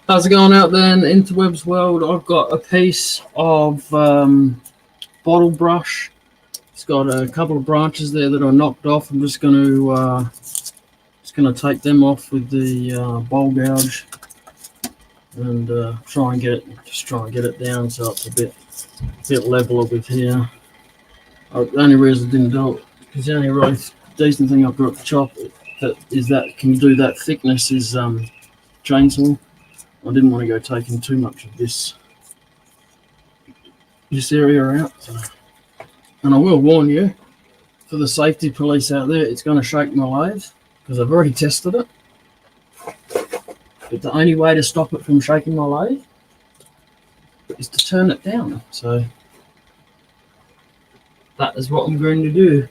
How's it going out there in the interwebs world? I've got a piece of bottle brush. It's got a couple of branches there that are knocked off. I'm just gonna take them off with the bowl gouge and try and get it down so it's a bit leveler with here. The only reason I didn't do it because the only really decent thing I've got to chop that can do that thickness is chainsaw. I didn't want to go taking too much of this area out. So. And I will warn you, for the safety police out there, it's going to shake my lathe because I've already tested it. But the only way to stop it from shaking my lathe is to turn it down. So that is what I'm going to do.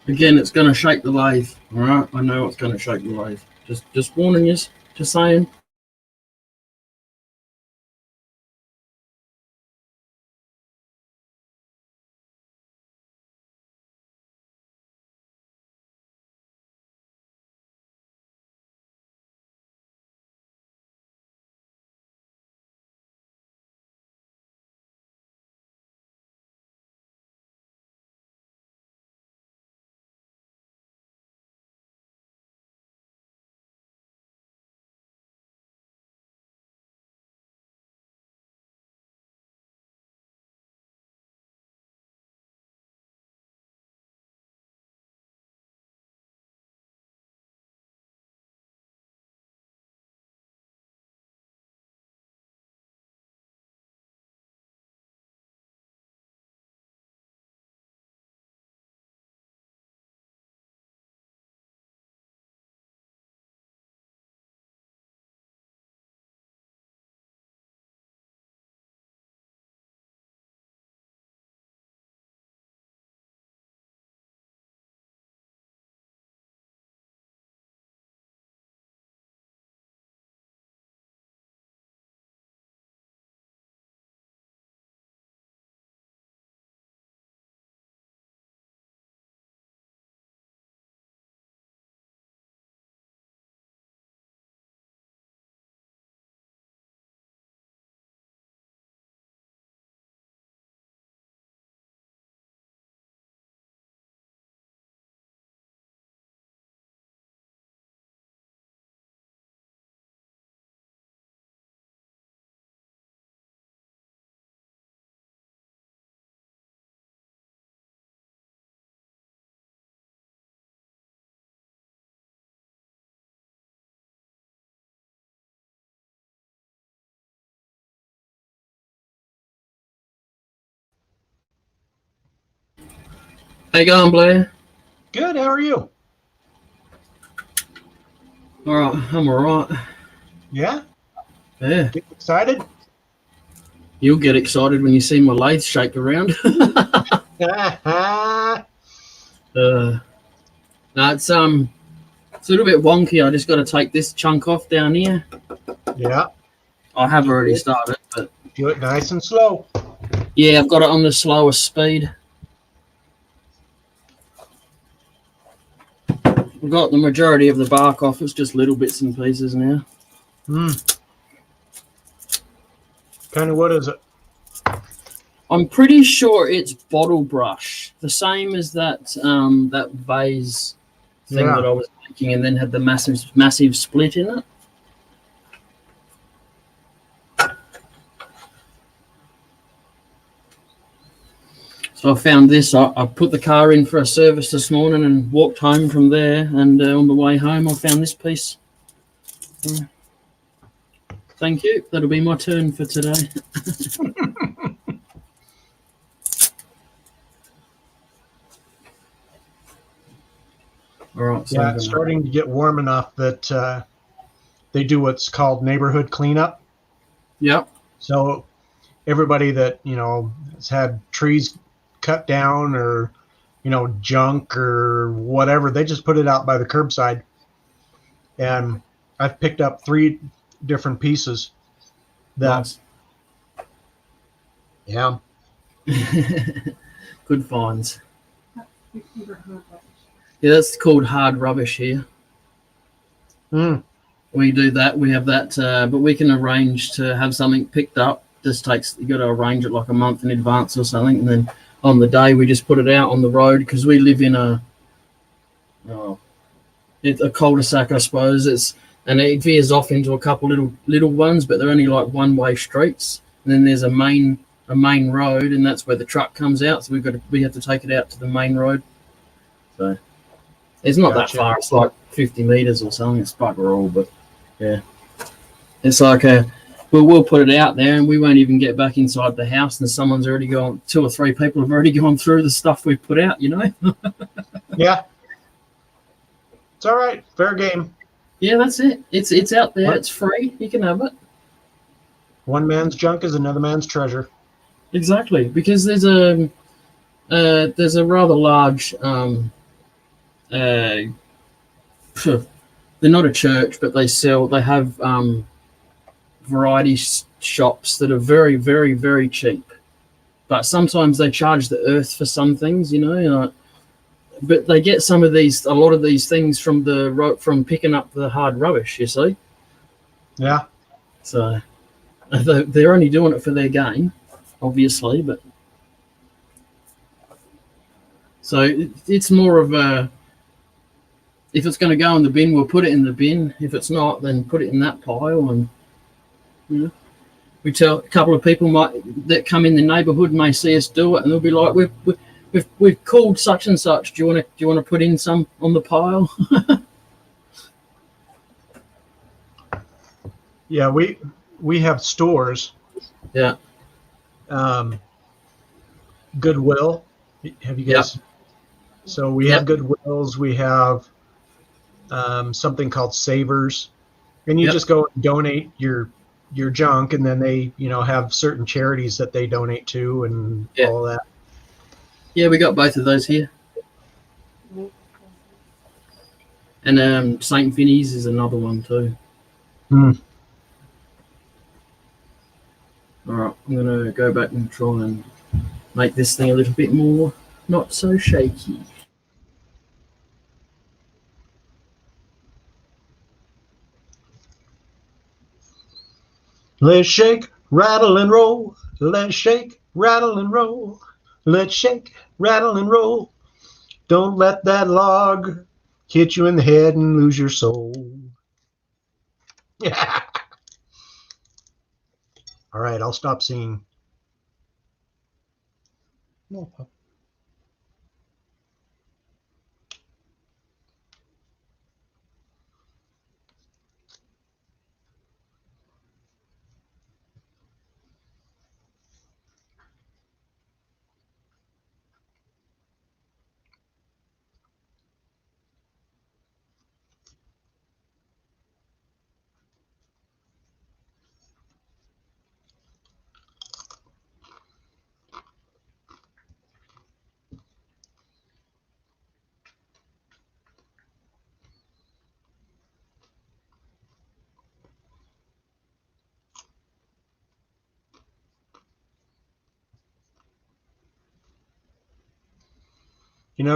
Again, it's going to shake the lathe. All right, I know it's going to shake the lathe. Just warning you. Just saying. How you going, Blair? Good. How are you? All right, I'm all right. Yeah. Yeah. Get excited? You'll get excited when you see my lathe shake around. Yeah. No, it's a little bit wonky. I just got to take this chunk off down here. I have already started, but Do it nice and slow. yeah, I've got it on the slowest speed. I've got the majority of the bark off. It's just little bits and pieces now. Kind of what is it? I'm pretty sure it's bottle brush, the same as that vase thing that I was making, and then had the massive split in it. So I found this. I put the car in for a service this morning and walked home from there. And on the way home, I found this piece. Thank you. That'll be my turn for today. All All right. So Yeah, I'm it's gonna, starting to get warm enough that they do what's called neighborhood cleanup. yep. So everybody that has had trees cut down or junk or whatever, they just put it out by the curbside. And I've picked up 3 different pieces that, Nice. yeah. Good finds. Yeah, that's called hard rubbish here. Mm, We do that. We have that, but we can arrange to have something picked up. Just takes you got to arrange it like a month in advance or something, and then on the day we just put it out on the road because we live in oh, it's a cul-de-sac, I suppose. It veers off into a couple little ones, but they're only like one-way streets. And then there's a main road, and that's where the truck comes out. So we have to take it out to the main road. So it's not Gotcha. that far. It's like 50 meters or something. It's bugger all, but yeah, it's like we'll put it out there, and we won't even get back inside the house, and someone's already gone. 2 or 3 people have already gone through the stuff we've put out. yeah. It's all right. Fair game. Yeah, that's it. It's out there. What? It's free. You can have it. One man's junk is another man's treasure. Exactly, because there's a rather large they're not a church, but they have variety shops that are very, very, very cheap. But sometimes they charge the earth for some things, but they get a lot of these things from picking up the hard rubbish, you see. Yeah. So they're only doing it for their gain, obviously, but so it's more of a, if it's going to go in the bin, we'll put it in the bin. If it's not, then put it in that pile. And we tell a couple of people that come in the neighbourhood may see us do it, and they'll be like, "We've called such and such. Do you want to put in some on the pile?" Yeah, we have stores. Yeah. Goodwill. Have you guys? Yep. So we have Goodwills. We have something called Savers, and you just go and donate your junk, and then they have certain charities that they donate to and all that. Yeah, we got both of those here. And St. Vinny's is another one too. All right, I'm going to go back and try and make this thing a little bit more not so shaky. Let's shake, rattle, and roll. Let's shake, rattle, and roll. Let's shake, rattle, and roll. Don't let that log hit you in the head and lose your soul. Yeah. All right, I'll stop singing. No.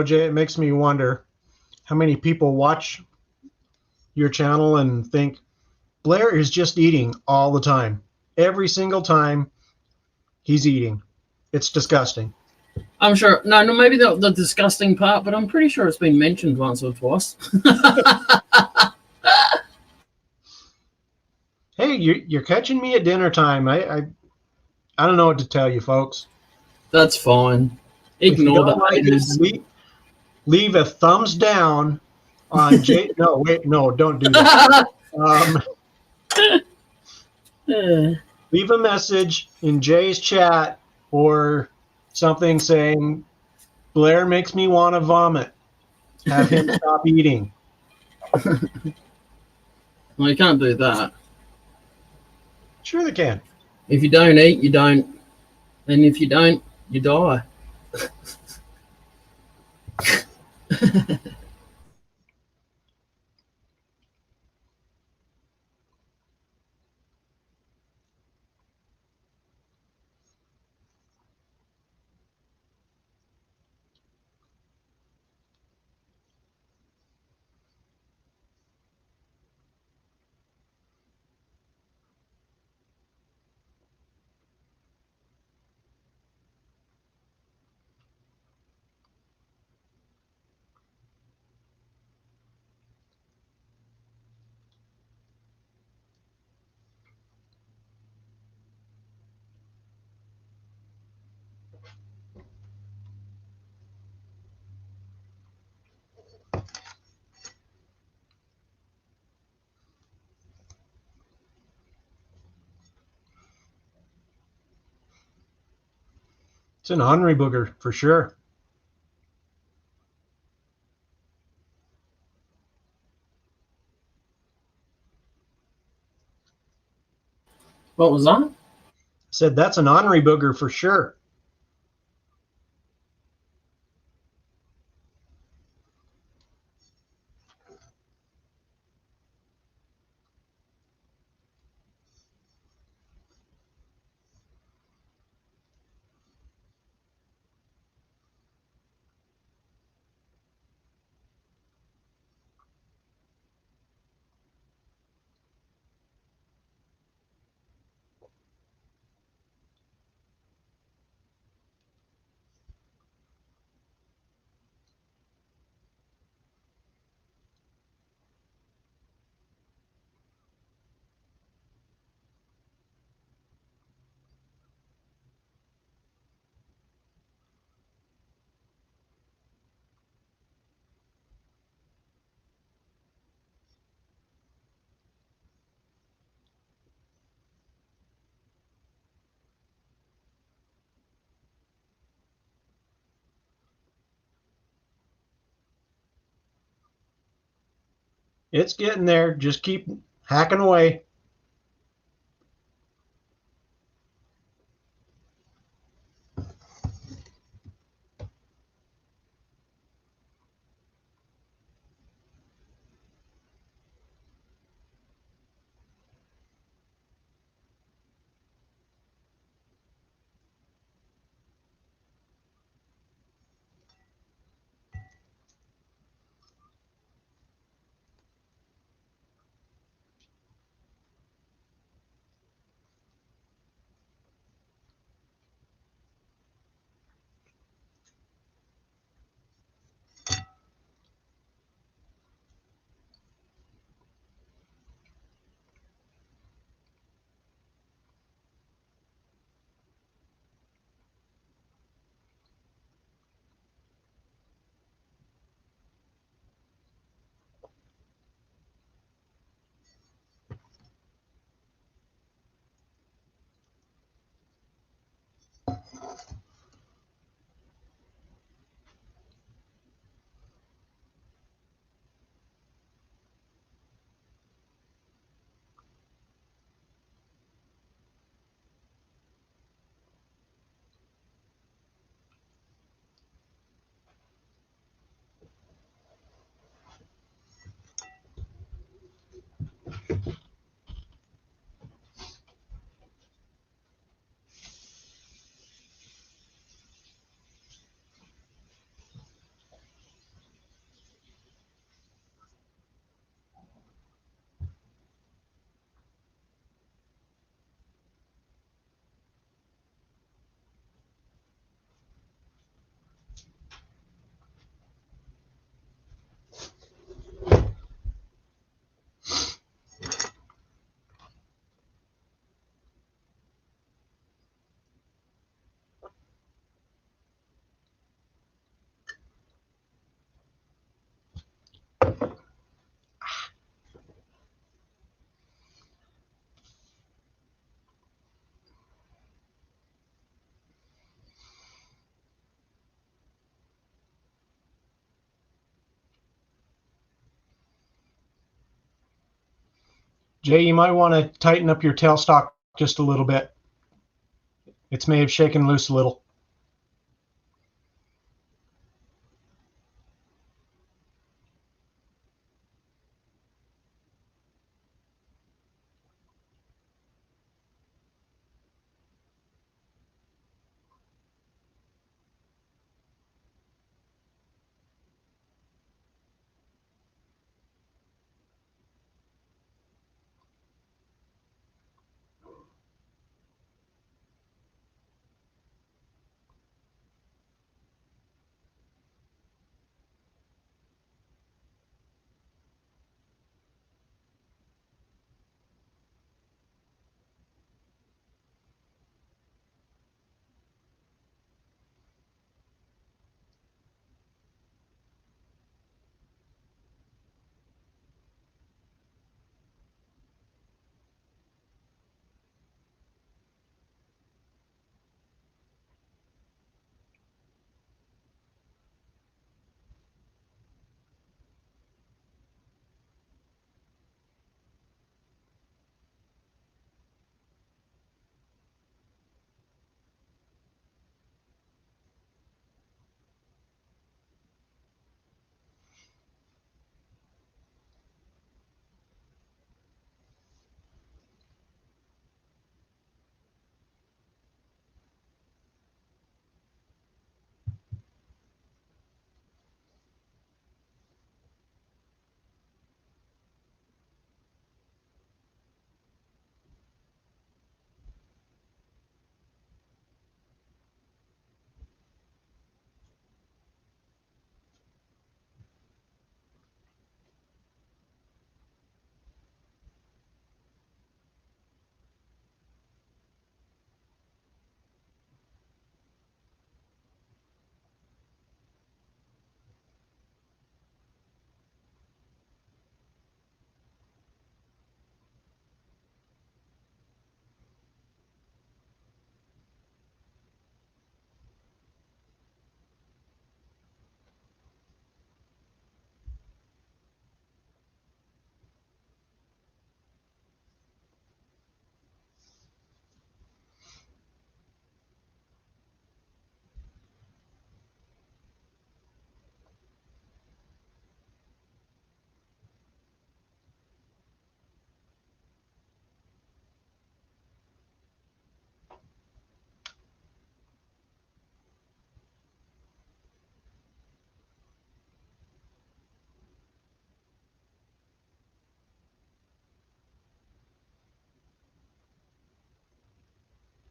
Jay, it makes me wonder how many people watch your channel and think Blair is just eating all the time. Every single time he's eating. It's disgusting. I'm sure. No, maybe the disgusting part, but I'm pretty sure it's been mentioned once or twice. Hey, you're catching me at dinner time. I don't know what to tell you, folks. That's fine. Ignore the haters. Leave a thumbs down on Jay. No, wait, no, don't do that. Leave a message in Jay's chat or something saying Blair makes me want to vomit. Have him stop eating. Well, you can't do that. Sure, they can. If you don't eat, you don't, and if you don't, you die. It's an ornery booger for sure. What was that? Said that's an ornery booger for sure. It's getting there. Just keep hacking away. Jay, you might want to tighten up your tailstock just a little bit. It's may have shaken loose a little.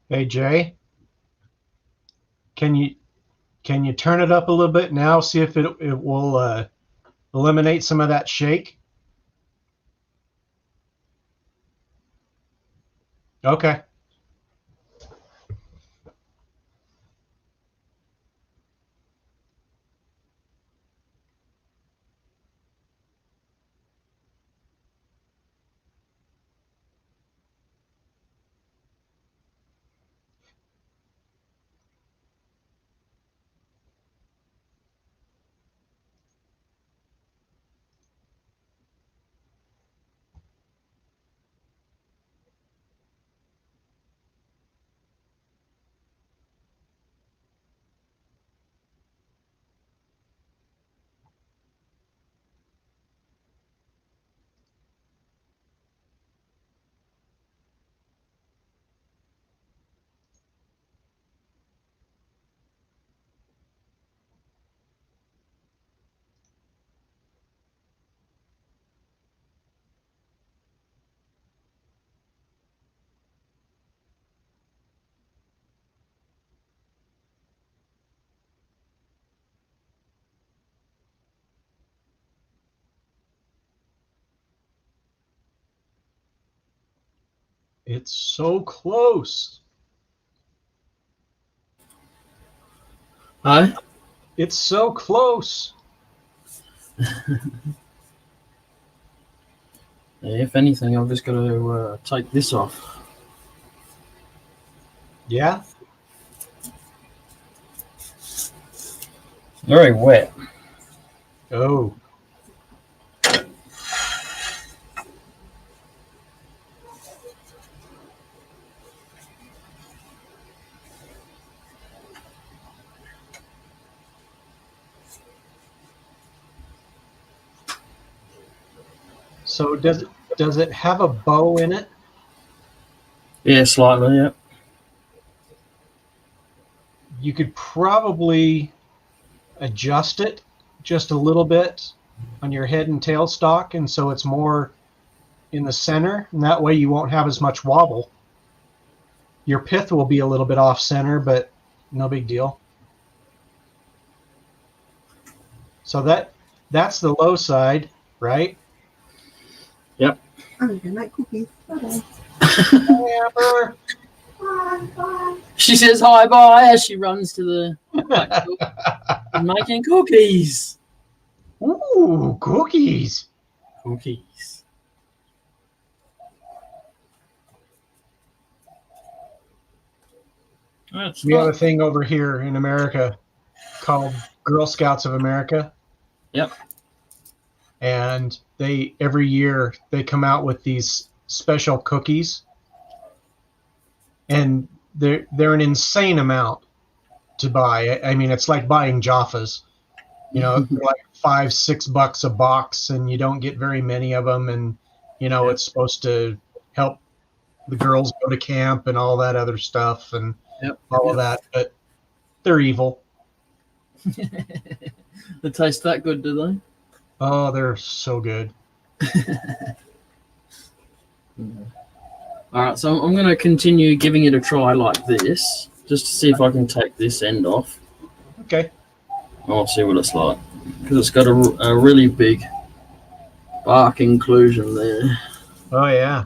Hey, Jay, can you turn it up a little bit now? See if it will eliminate some of that shake. Okay. It's so close. Hi. It's so close. If anything, I've just got to take this off. Yeah. Very wet. Oh. So does it have a bow in it? Yeah, slightly. Yeah. You could probably adjust it just a little bit on your head and tail stock, and so it's more in the center, and that way you won't have as much wobble. Your pith will be a little bit off center, but no big deal. So that's the low side, right? Yep. I'm gonna make cookies. Bye-bye. Amber. Bye, bye. She says hi bye as she runs to the and making cookies. Ooh, cookies. Cookies. That's We have a fun. thing over here in America called Girl Scouts of America. Yep. And they every year they come out with these special cookies, and they're an insane amount to buy. I mean, it's like buying Jaffas. You know, they're like $5-6 a box, and you don't get very many of them. And you know, it's supposed to help the girls go to camp and all that other stuff, and Yep. all of that. But they're evil. They taste that good, do they? Oh, they're so good. All right, so I'm going to continue giving it a try like this, just to see if I can take this end off. Okay. I'll see what it's like, because it's got a really big bark inclusion there, Oh yeah.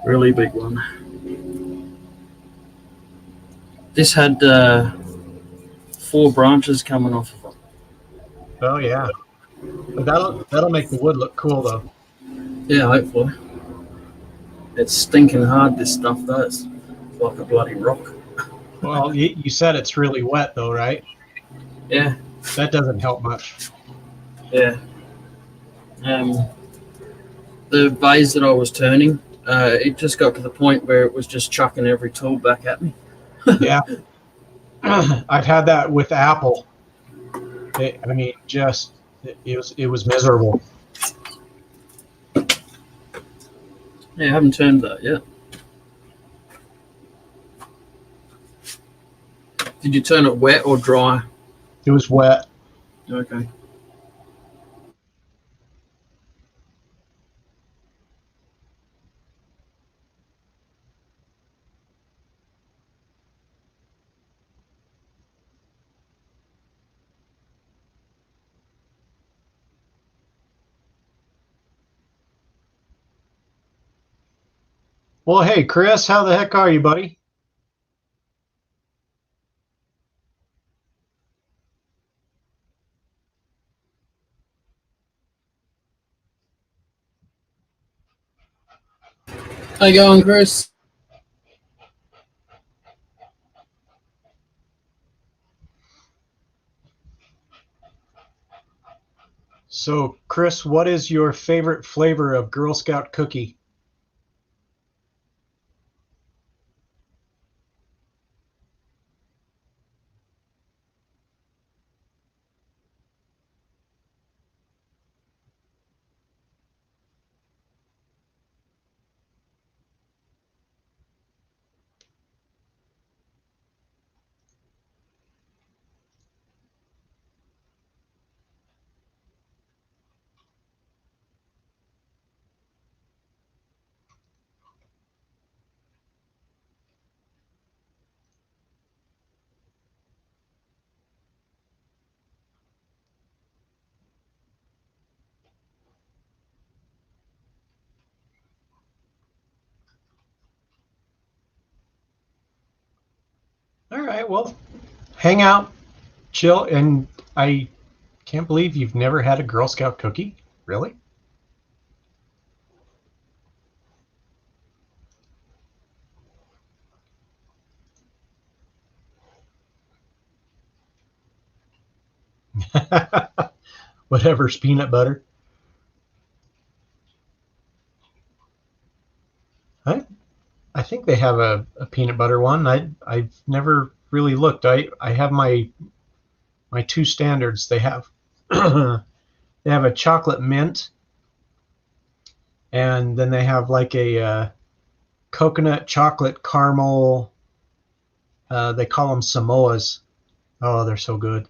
really big one. This had 4 branches coming off of it. Oh yeah. But that'll make the wood look cool though. Yeah, hopefully. It's stinking hard, this stuff, though. It's like a bloody rock. Well, you said it's really wet though, right? Yeah, That doesn't help much. yeah. The vase that I was turning, it just got to the point where it was just chucking every tool back at me. Yeah. I've had that with Apple. It was miserable. Yeah, I haven't turned that yet. Did you turn it wet or dry? It was wet. Okay. Well, hey, Chris, how the heck are you, buddy? How you going, Chris? So, Chris, what is your favorite flavor of Girl Scout cookie? All right, well, hang out, chill, and I can't believe you've never had a Girl Scout cookie. Really? Whatever's peanut butter. I think they have a peanut butter one. I've never really looked. I have my 2 standards. They have they have a chocolate mint and then they have like a coconut chocolate caramel. They call them Samoas. Oh, they're so good.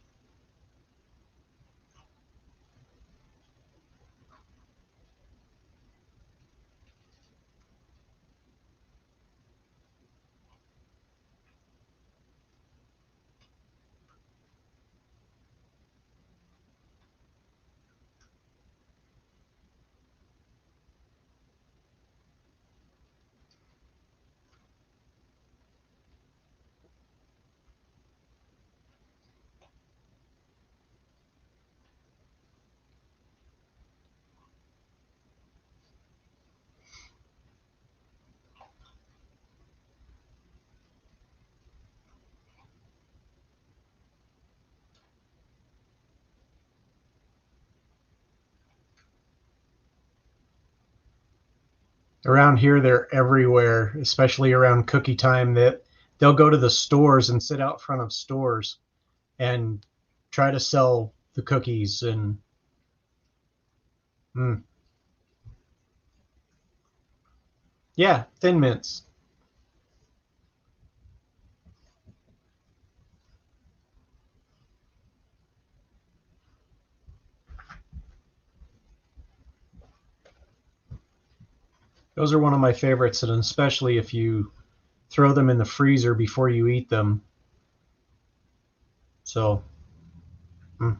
Around here, they're everywhere, especially around cookie time. That they'll go to the stores and sit out front of stores and try to sell the cookies and mm, yeah, Thin Mints. Those are one of my favorites, and especially if you throw them in the freezer before you eat them. So, mm.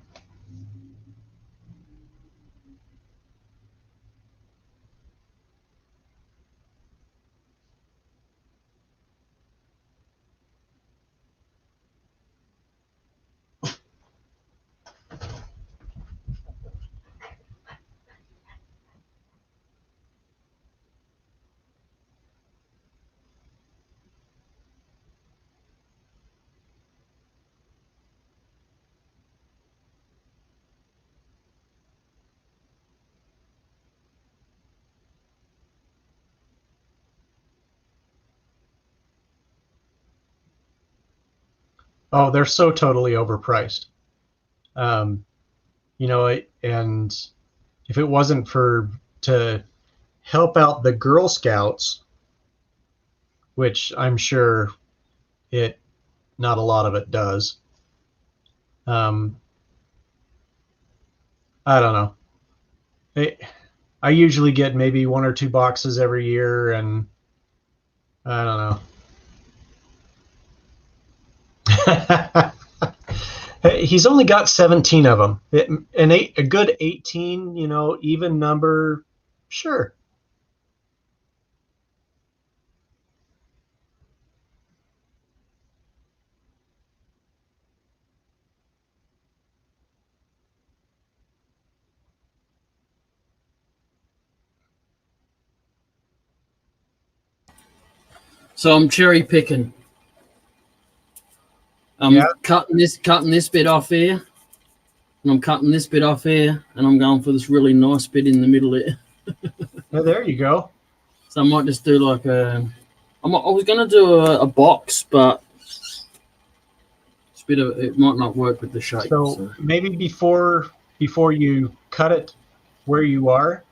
Oh, they're so totally overpriced. Um, and if it wasn't for to help out the Girl Scouts, which I'm sure it not a lot of it does. I don't know. I usually get maybe 1 or 2 boxes every year, and I don't know. He's only got 17 of them. A good 18, even number, sure. So I'm cherry picking. I'm cutting this bit off here, and I'm cutting this bit off here, and I'm going for this really nice bit in the middle there. Oh, there you go. So I might just do like I was going to do a box, but it might not work with the shape. So maybe before you cut it where you are,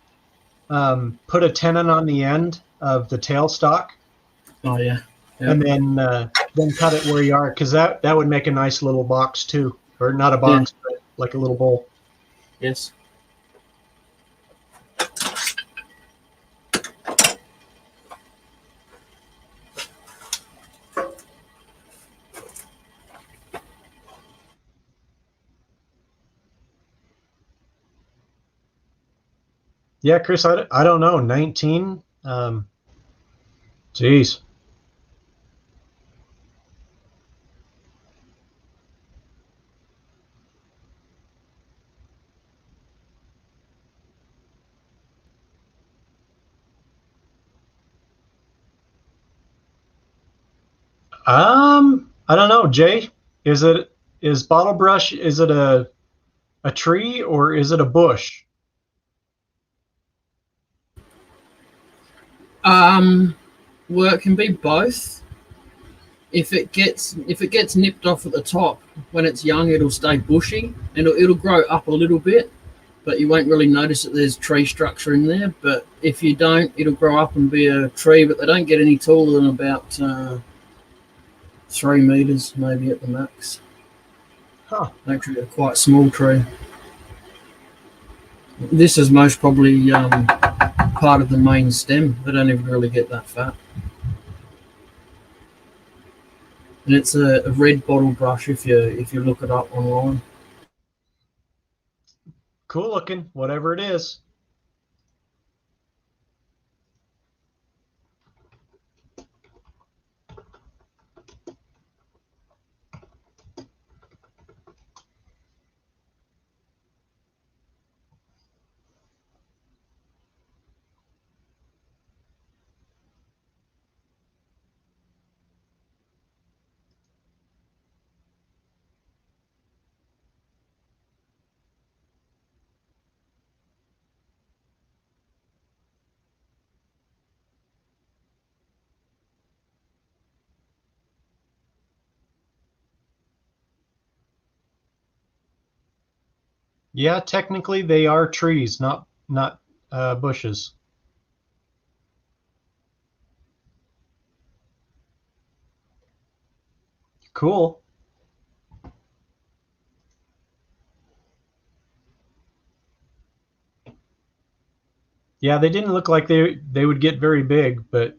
put a tenon on the end of the tailstock. Oh yeah. Yep. And then cut it where you are, because that would make a nice little box too, or not a box, but like a little bowl. Yes. Yeah, Chris, I don't know. 19? Geez. I don't know, Jay. Is bottle brush, is it a tree or is it a bush? Well, it can be both. If it gets nipped off at the top when it's young, it'll stay bushy and it'll grow up a little bit. but you won't really notice that there's tree structure in there. But if you don't, it'll grow up and be a tree, but they don't get any taller than about 3 meters, maybe at the max. Huh. Actually, a quite small tree. This is most probably part of the main stem. They don't even really get that fat. And it's a red bottle brush if you look it up online. Cool looking, whatever it is. Yeah, technically they are trees, not bushes. Cool. Yeah, they didn't look like they would get very big, but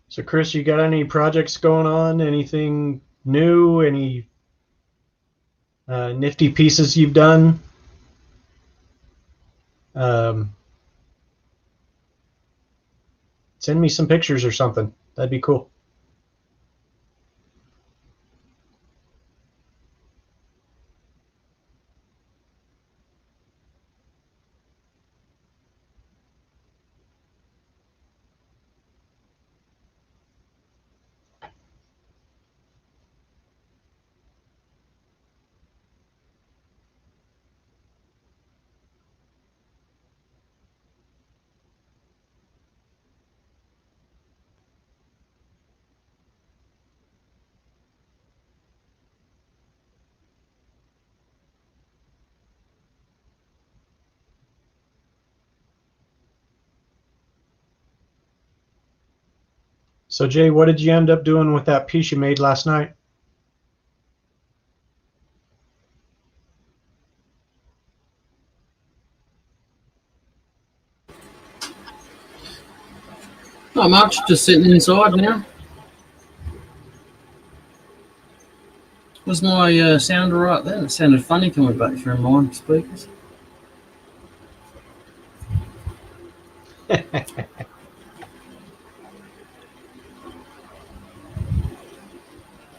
so Chris, you got any projects going on? Anything new? Any nifty pieces you've done? Um, Send me some pictures or something. That'd be cool. So Jay, what did you end up doing with that piece you made last night? Not much, just sitting inside now. Was my sound all right then? It sounded funny coming back through mine speakers.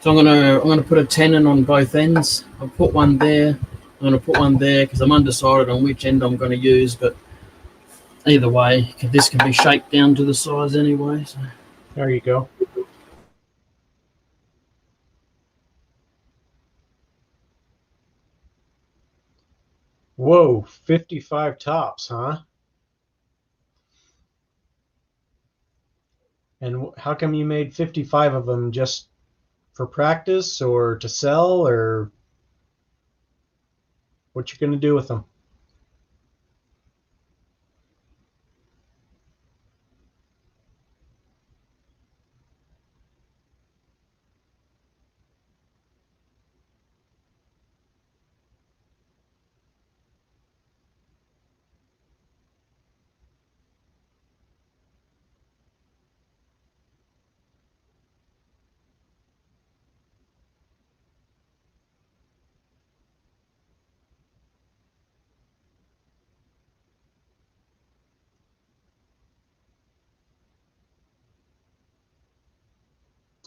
So I'm gonna put a tenon on both ends. I'll put one there. I'm gonna put one there because I'm undecided on which end I'm going to use. But either way, this can be shaped down to the size anyway. So. There you go. Whoa, 55 tops, huh? And how come you made 55 of them, just for practice or to sell, or what you going to do with them?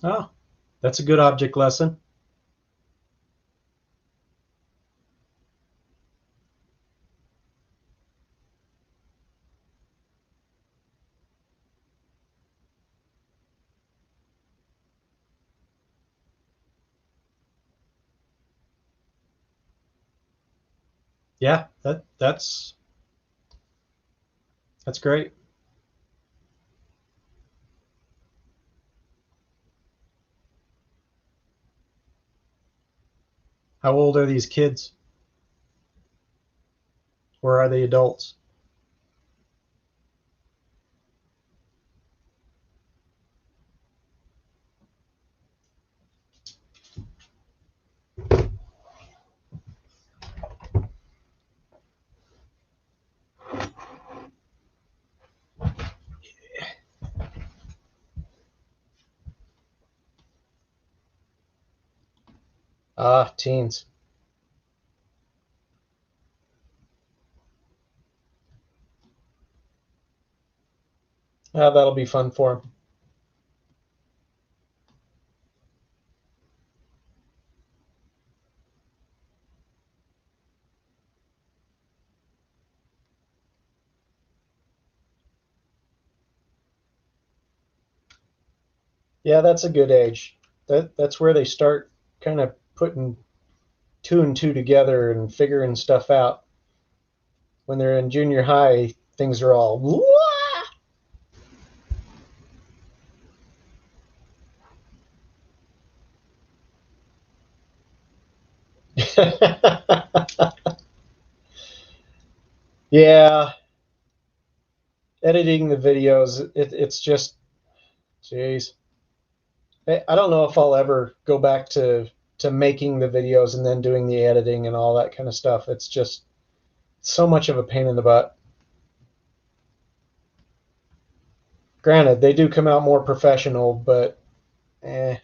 Oh, that's a good object lesson. Yeah, that's great. How old are these kids? Or are they adults? Ah, teens. Ah, that'll be fun for them. Yeah, that's a good age. That's where they start kind of putting two and two together and figuring stuff out. When they're in junior high, things are all wah! Yeah, editing the videos, it's just, jeez. I don't know if I'll ever go back to making the videos and then doing the editing and all that kind of stuff. It's just so much of a pain in the butt. Granted, they do come out more professional, but eh.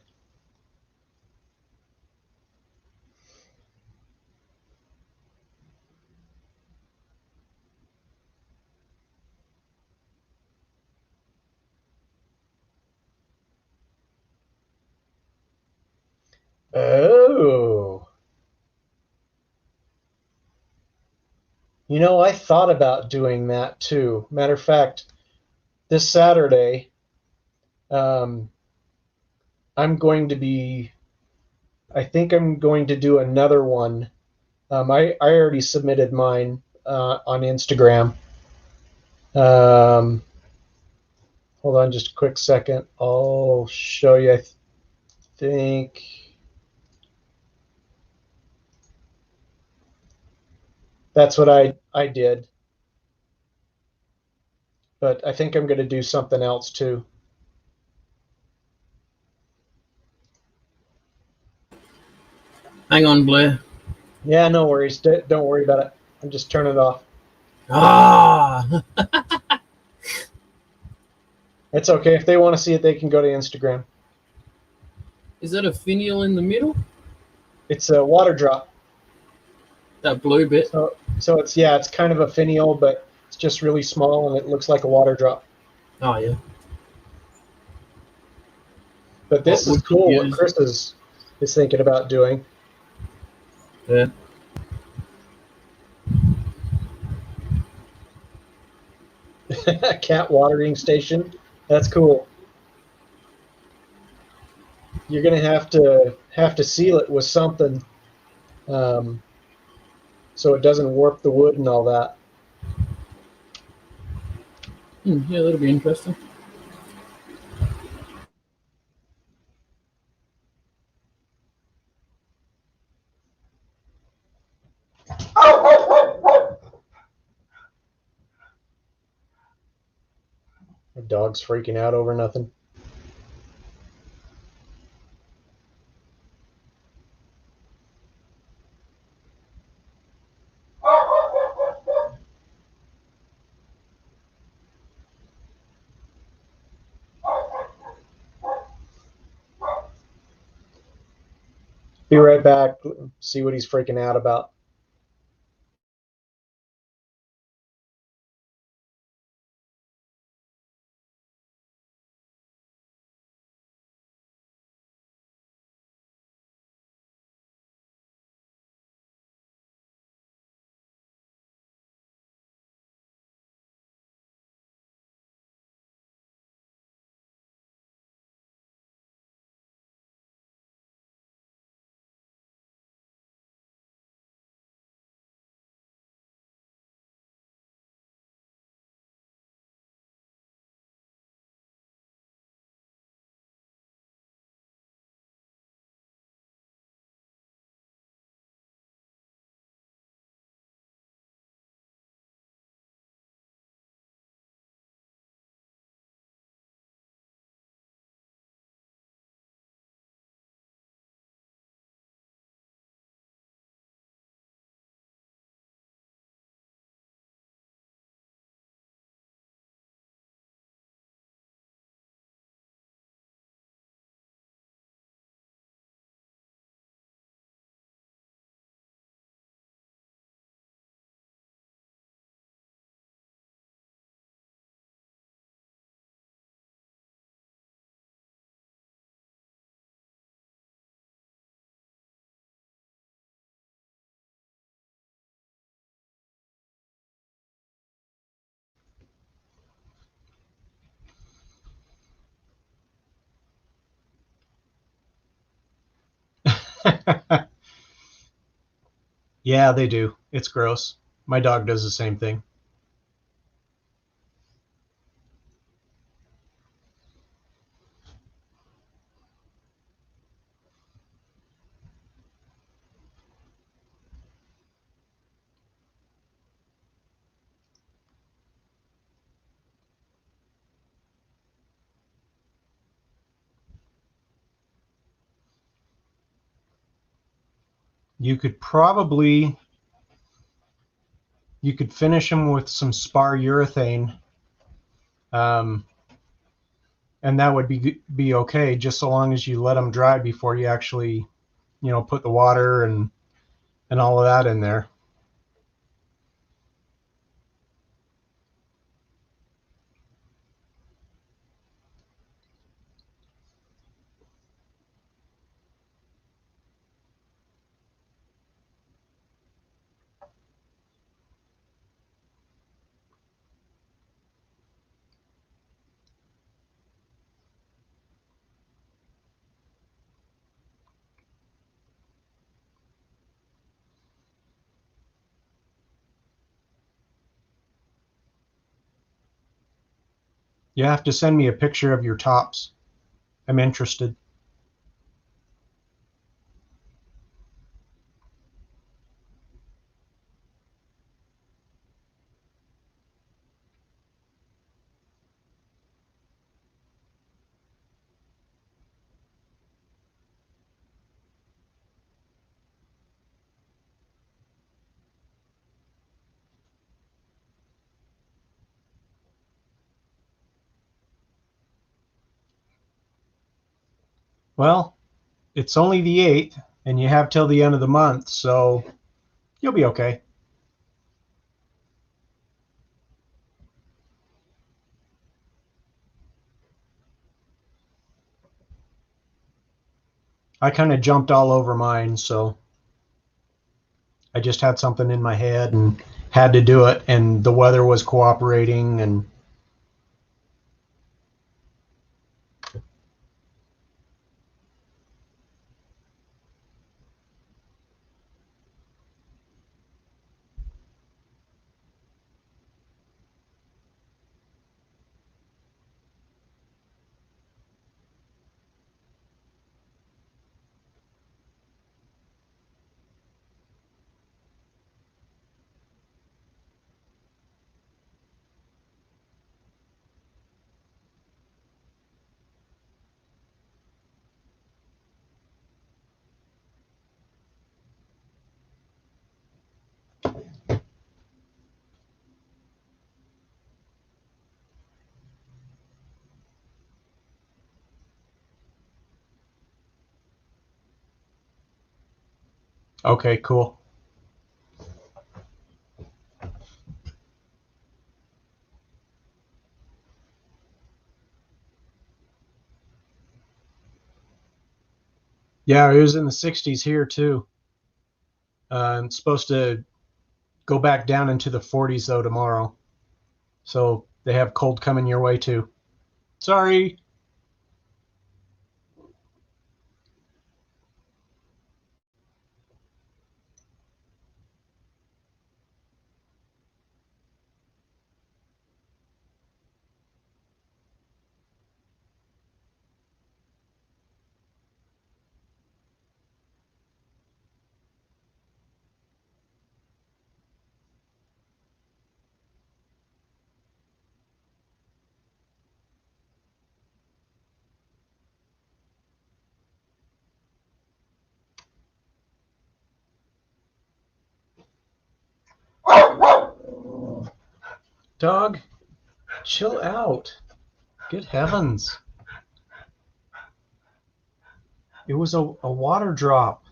Oh. You know, I thought about doing that too. Matter of fact, this Saturday, um, I think I'm going to do another one. I already submitted mine on Instagram. Hold on just a quick second. I'll show you. I think that's what I did. But I think I'm going to do something else too. Hang on, Blair. Yeah, no worries. Don't worry about it. I'm just turning it off. Ah. It's okay. If they want to see it, they can go to Instagram. Is that a finial in the middle? It's a water drop. That blue bit. So it's kind of a finial, but it's just really small and it looks like a water drop. Oh yeah. But this What is would you cool. What use? Chris is thinking about doing. Yeah. Cat watering station. That's cool. You're gonna have to seal it with something, so it doesn't warp the wood and all that. Yeah, that'll be interesting. The dog's freaking out over nothing. Be right back. See what he's freaking out about. Yeah, they do. It's gross. My dog does the same thing. You could probably finish them with some spar urethane, um, and that would be okay, just so long as you let them dry before you actually, put the water and all of that in there. You have to send me a picture of your tops. I'm interested. Well, it's only the 8th, and you have till the end of the month, so you'll be okay. I kind of jumped all over mine, so I just had something in my head and had to do it, and the weather was cooperating, and okay, cool. Yeah, it was in the 60s here too. It's supposed to go back down into the 40s though tomorrow. So they have cold coming your way too. Sorry. Dog, chill out. Good heavens. It was a water drop.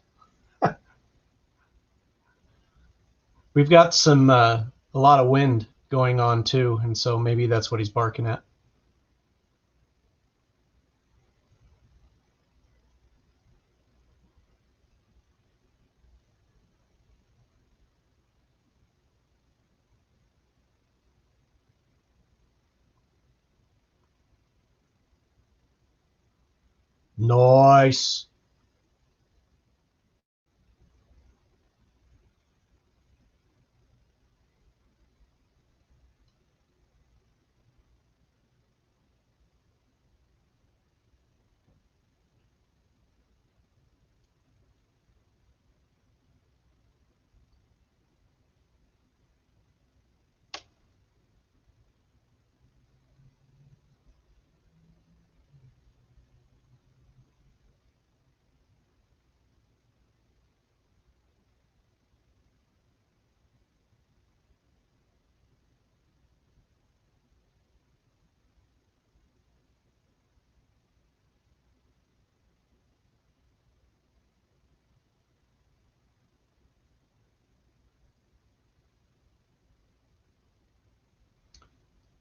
We've got some a lot of wind going on too, and so maybe that's what he's barking at. Nice.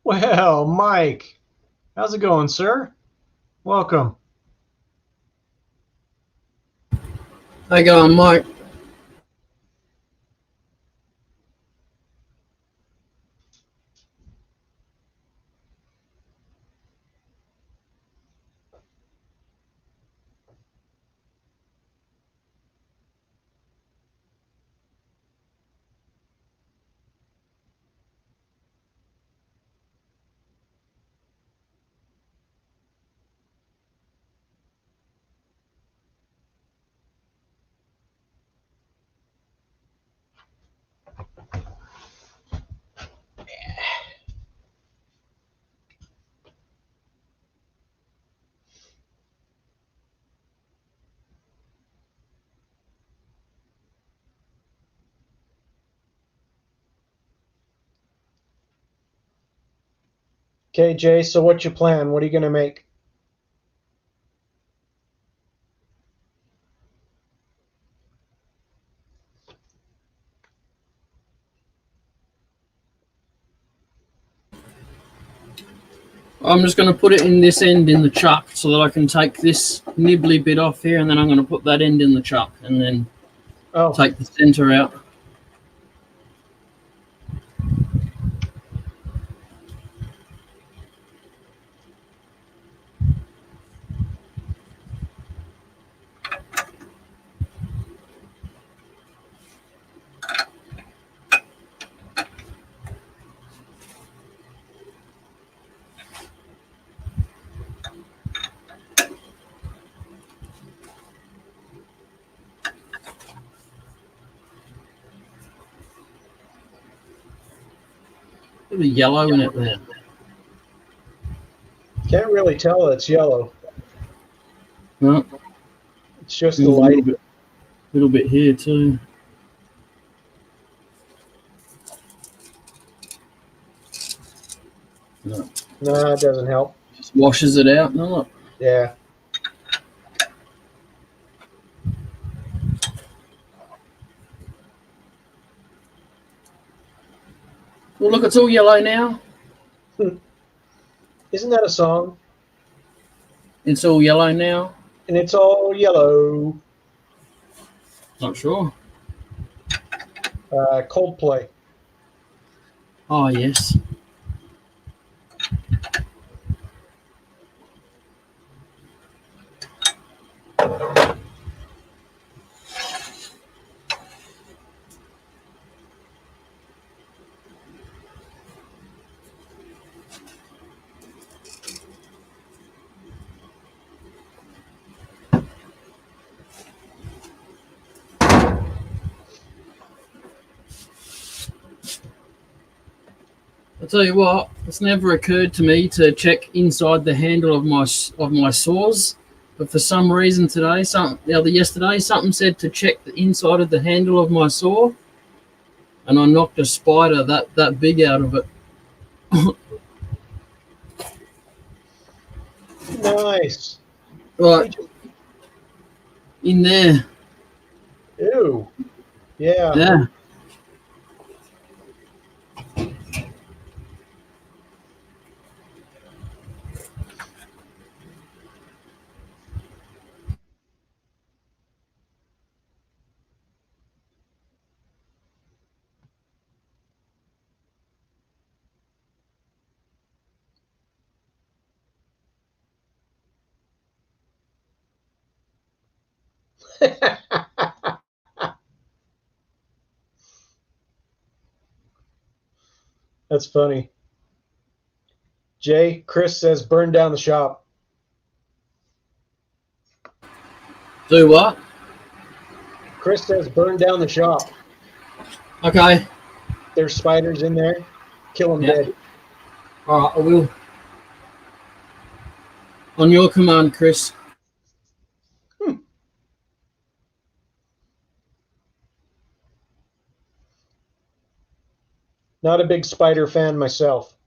Well, Mike, how's it going, sir? Welcome. How you going, Mike? Okay, Jay, so what's your plan? What are you going to make? I'm just going to put it in this end in the chuck so that I can take this nibbly bit off here, and then I'm going to put that end in the chuck and then Oh, take the center out. Bit of yellow in it there. can't really tell it's yellow. No, It's just there's the a light. little bit here too. No, No, it doesn't help. just washes it out. No, look. Yeah. Well, look, it's all yellow now. Isn't that a song? It's all yellow now. And it's all yellow. Not sure. Coldplay. Oh, yes. I tell you what, it's never occurred to me to check inside the handle of my saws, but for some reason yesterday, something said to check the inside of the handle of my saw, and I knocked a spider that big out of it. Nice. Right in there. Ew. Yeah. Yeah. That's funny. Jay, Chris says burn down the shop. Do what? Chris says burn down the shop. Okay. There's spiders in there. Kill them Yeah. dead. All right, I will. On your command, Chris. Not a big spider fan myself.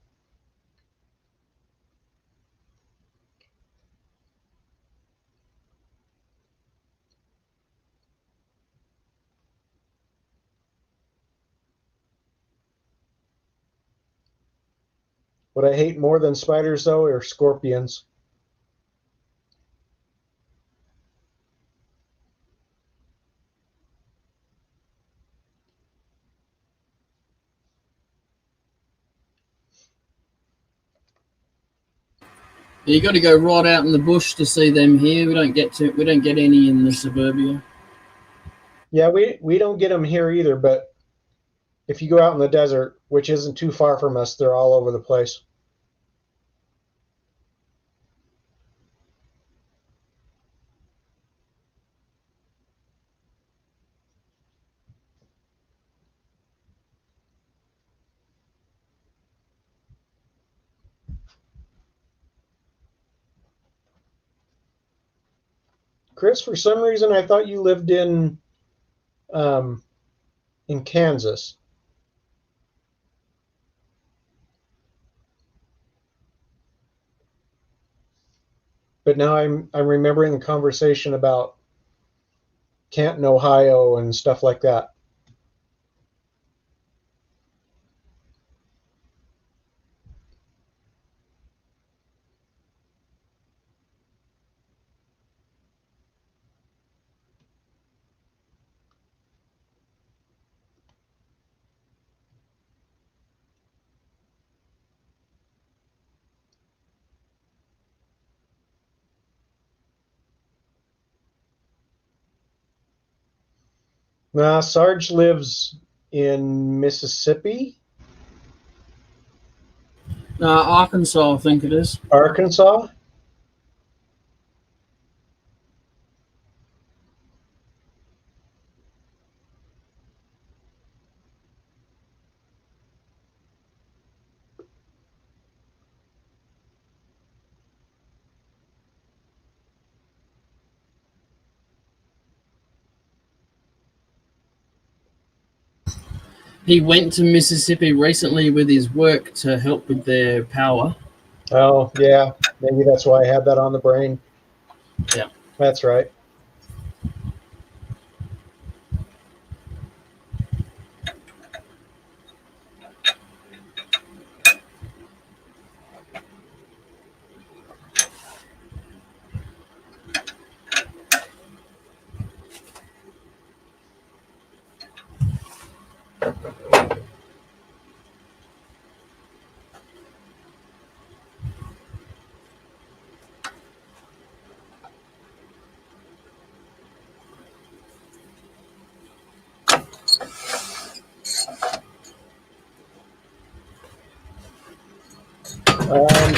What I hate more than spiders, though, are scorpions. You got to go right out in the bush to see them here. We don't get any in the suburbia. Yeah, we don't get them here either, but if you go out in the desert, which isn't too far from us, they're all over the place. Chris, for some reason, I thought you lived um, in Kansas. But now I'm remembering the conversation about Canton, Ohio, and stuff like that. Sarge lives in Mississippi, Arkansas, I think it is. Arkansas. He went to Mississippi recently with his work to help with their power. Oh, yeah. Maybe that's why I had that on the brain. Yeah. That's right.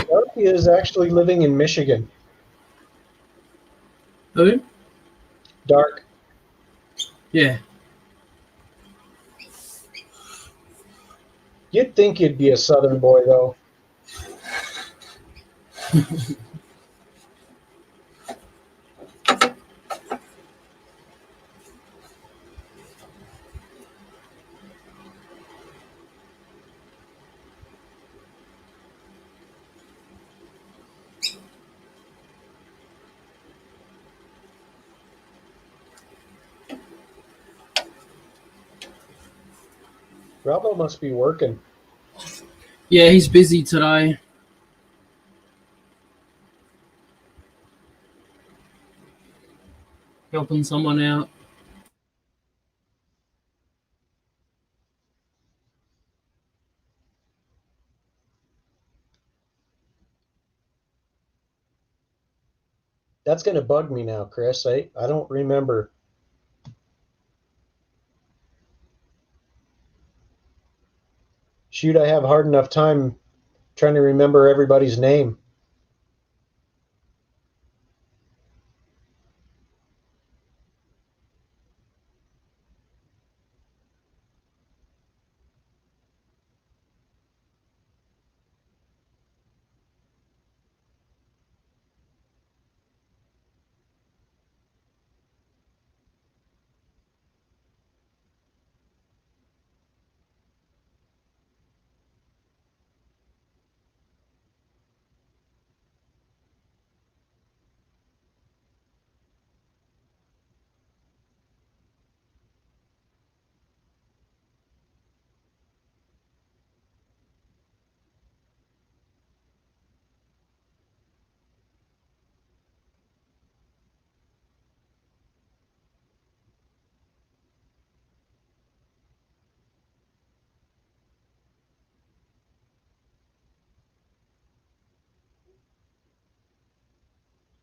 Dorothy is actually living in Michigan. Who? Dark. Yeah. You'd think you'd be a Southern boy, though. Robbo must be working. Yeah, he's busy today. Helping someone out. That's going to bug me now, Chris. I don't remember. Shoot, I have a hard enough time trying to remember everybody's name.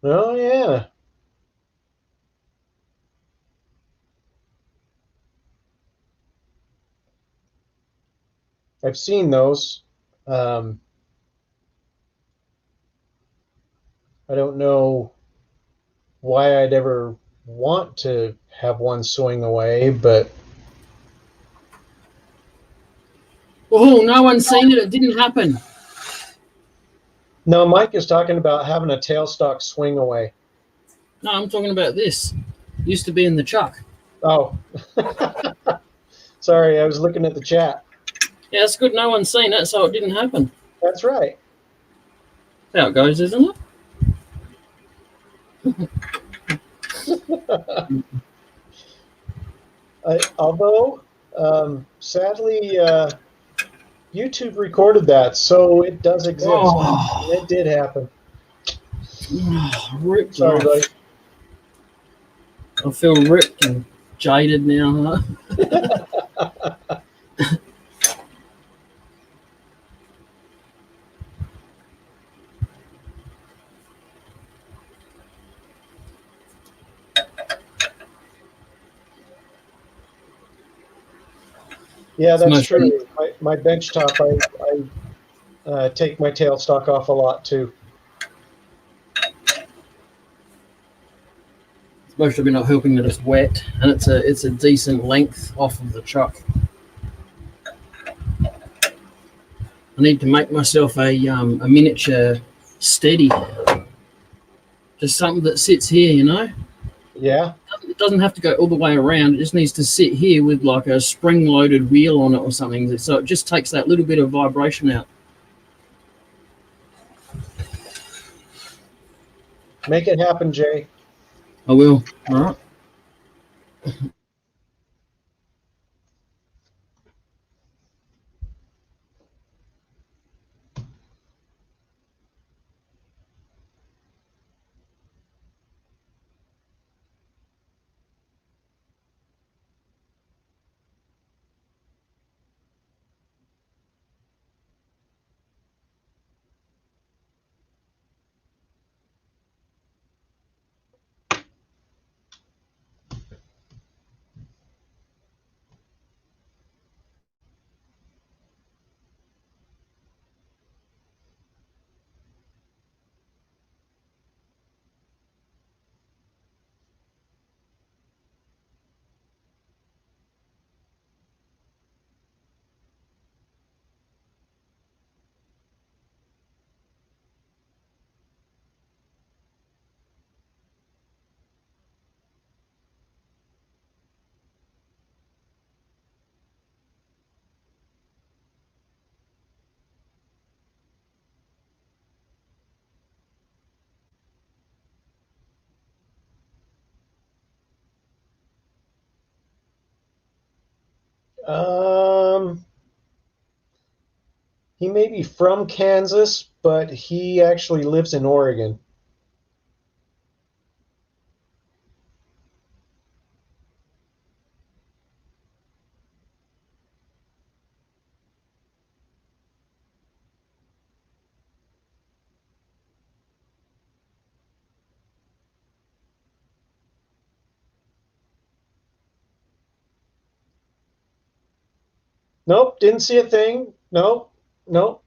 Oh, yeah. I've seen those. I don't know why I'd ever want to have one swing away, but Oh, no one's seen it. It didn't happen. no, Mike is talking about having a tailstock swing away. No, I'm talking about this. Used to be in the truck. Oh, sorry, I was looking at the chat. Yeah, it's good. No one's seen it, so it didn't happen. That's right. That's how it goes, isn't it? Although, sadly, YouTube recorded that, so it does exist. Oh. It did happen. Ripped Sorry, off. buddy. I feel ripped and jaded now. Huh? Yeah, It's that's most- true. My bench top, I take my tailstock off a lot too. Supposed to be not helping that it's wet, and it's a decent length off of the chuck. I need to make myself a miniature steady, just something that sits here, you know. Yeah. It doesn't have to go all the way around. It just needs to sit here with like a spring-loaded wheel on it or something, so it just takes that little bit of vibration out. Make it happen, Jay. I will. All right. Um, he may be from Kansas, but he actually lives in Oregon. Nope, didn't see a thing. Nope, nope.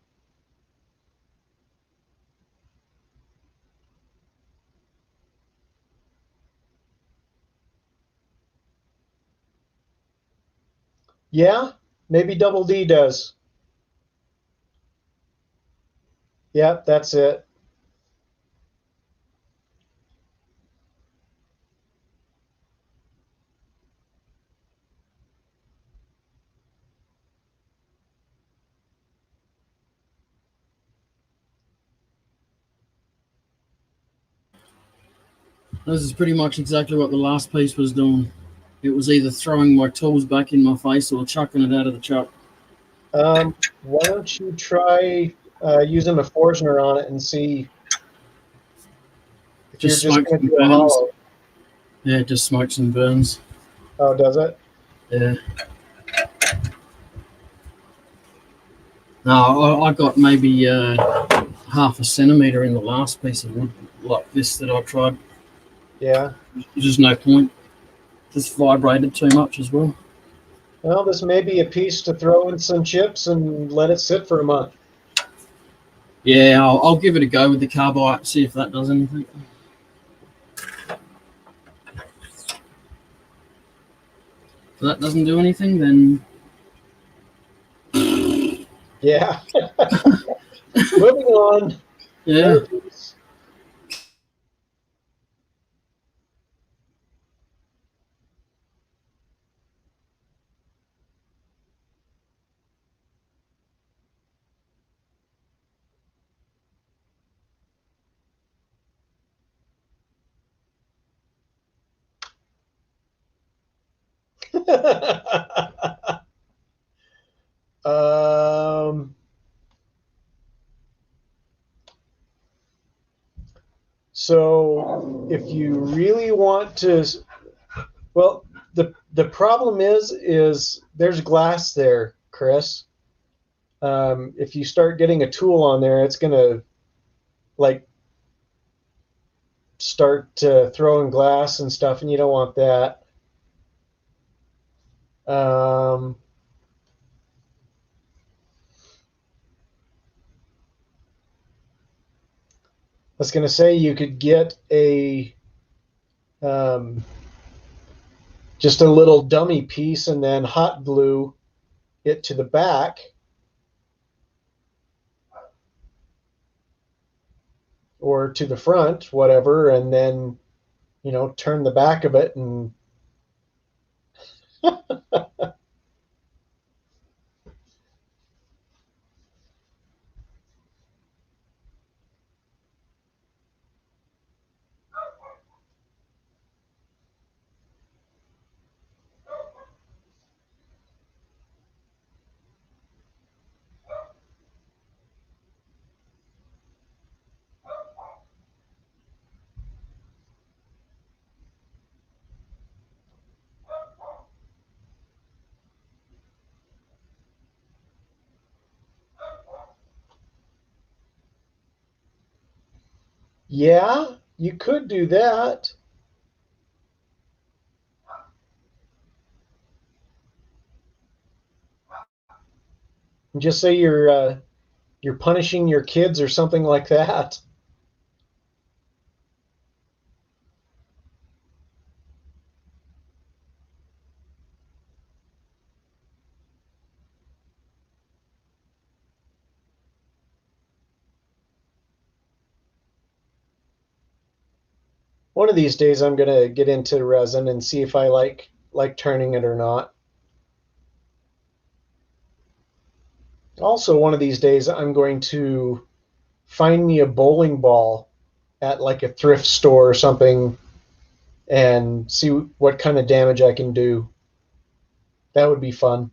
Yeah, maybe Double D does. Yep, that's it. This is pretty much exactly what the last piece was doing. It was either throwing my tools back in my face or chucking it out of the chuck. Why don't you try using a Forstner on it and see if Just you're just smokes going to and do a burns. hollow. Yeah, it just smokes and burns. Oh, does it? Yeah. No, I got maybe half a centimetre in the last piece of wood like this that I tried. Yeah. There's just no point. Just vibrated too much as well. Well, this may be a piece to throw in some chips and let it sit for a month. Yeah, I'll give it a go with the carbide, see if that does anything. If that doesn't do anything, then Yeah. Moving on. yeah. Another piece. um, so if you really want to, well, the problem is there's glass there, Chris. If you start getting a tool on there, it's gonna like start throwing glass and stuff, and you don't want that. Um, was going to say you could get a just a little dummy piece and then hot glue it to the back. Or to the front, whatever, and then, turn the back of it and yeah, you could do that. And just say you're punishing your kids or something like that. One of these days I'm gonna get into resin and see if I like turning it or not. Also, one of these days I'm going to find me a bowling ball at like a thrift store or something and see what kind of damage I can do. That would be fun.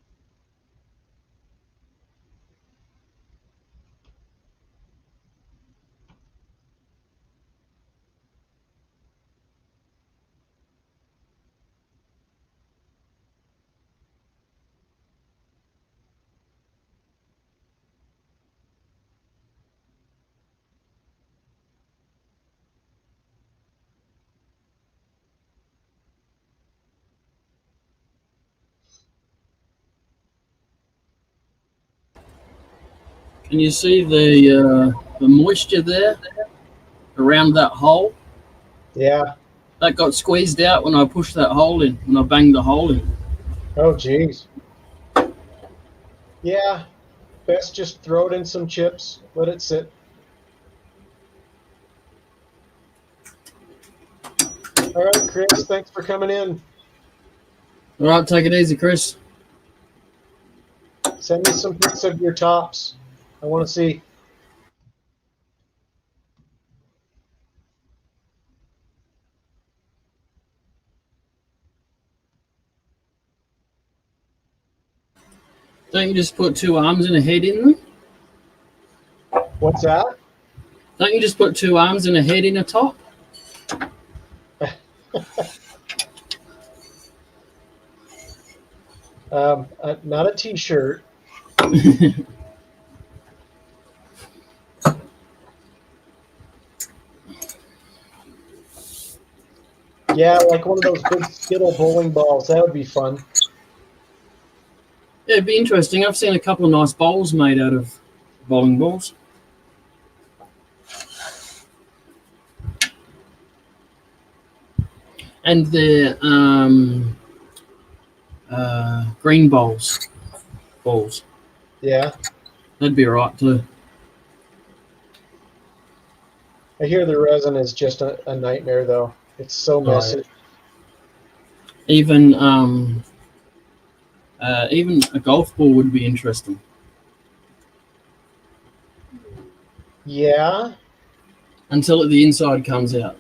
Can you see the moisture there around that hole? Yeah. That got squeezed out when I pushed that hole in, when I banged the hole in. Oh, geez. Yeah. Best just throw it in some chips. Let it sit. All right, Chris. Thanks for coming in. All right, take it easy, Chris. Send me some pics of your tops. I want to see. Don't you just put two arms and a head in them? What's that? Don't you just put two arms and a head in a top? Not a t-shirt. Yeah, like one of those big Skittle bowling balls. That would be fun. Yeah, it'd be interesting. I've seen a couple of nice bowls made out of bowling balls. And they're green balls. Yeah. That'd be all right too. I hear the resin is just a nightmare, though. It's so messy. Even even a golf ball would be interesting. Yeah. Until the inside comes out.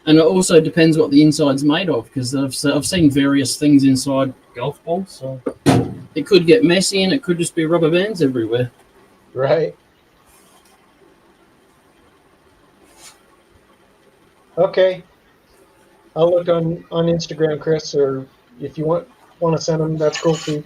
And it also depends what the inside's made of, because I've seen various things inside golf balls. So it could get messy, and it could just be rubber bands everywhere. Right. Okay. I'll look on Instagram, Chris, or if you want to send them, that's cool too.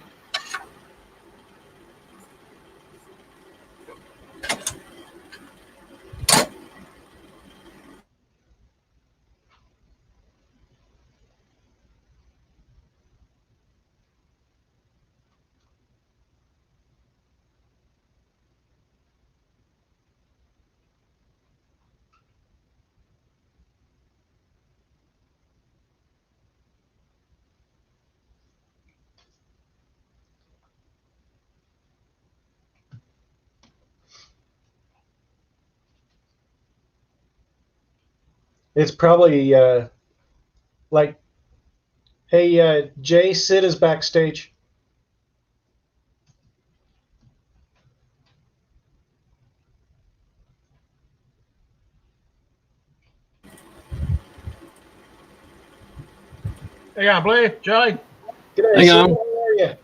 It's probably like, hey, Jay, Sid is backstage. How you going, Blair? Jay? G'day, Hang Sid. on. How are you?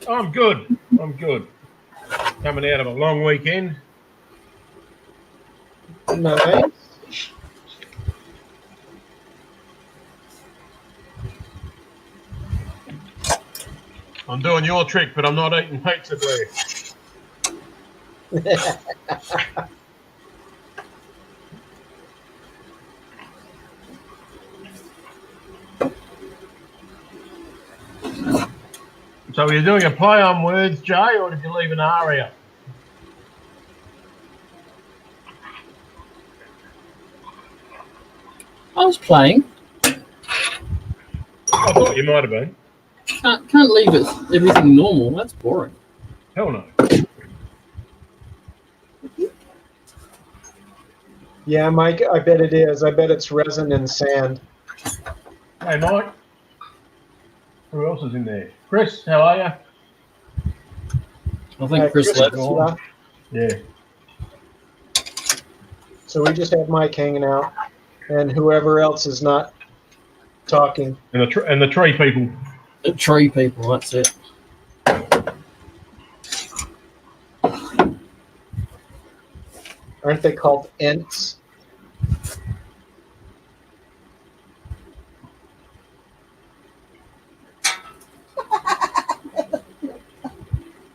I'm good. I'm good. Coming out of a long weekend. Nice. I'm doing your trick, but I'm not eating pizza, Blair. So are you doing a play on words, Jay, or did you leave an R out? I was playing. I thought you might have been. Can't leave it everything normal. That's boring. Hell no. Yeah, Mike, I bet it is. I bet it's resin and sand. Hey, Mike. Who else is in there? Chris, how are you? I think Chris left. left. Yeah. So we just have Mike hanging out, and whoever else is not talking. And the tree people. The tree people, that's it. Aren't they called Ents?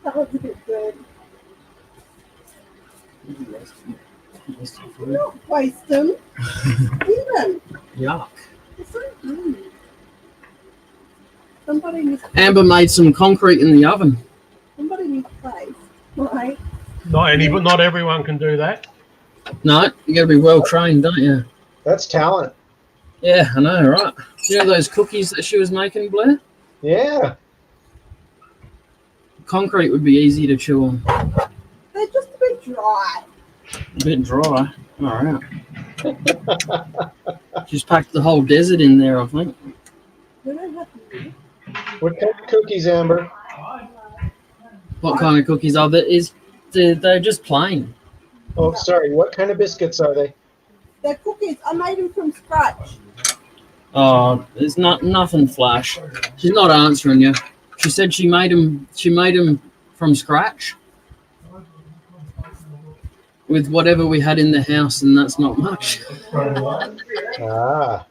That was a bit good. Don't waste them. Eat them. Yuck. They're so good. Somebody needs Amber made some concrete in the oven. Somebody needs place. Right. Not everyone can do that. No, you got to be well trained, don't you? That's talent. Yeah, I know, right? You know those cookies that she was making, Blair? Yeah. Concrete would be easy to chew on. They're just a bit dry. A bit dry. All right. Just packed the whole desert in there, I think. We don't have to do What kind of cookies, Amber? What kind of cookies are there? They're just plain. Oh, sorry. What kind of biscuits are they? They're cookies. I made them from scratch. Oh, it's nothing flash. She's not answering you. She said she made them. She made them from scratch with whatever we had in the house, and that's not much. Ah.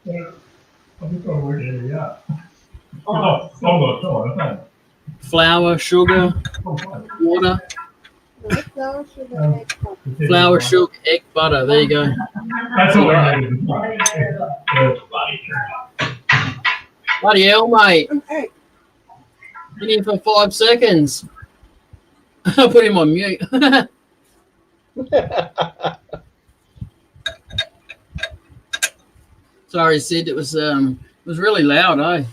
Flour, sugar, water. No flour, sugar, egg, coffee. Flour, sugar, egg, butter. There you go. That's what Bloody hell, mate. An egg. Been in for 5 seconds. I'll put him on mute. Sorry, Sid. It was really loud, eh?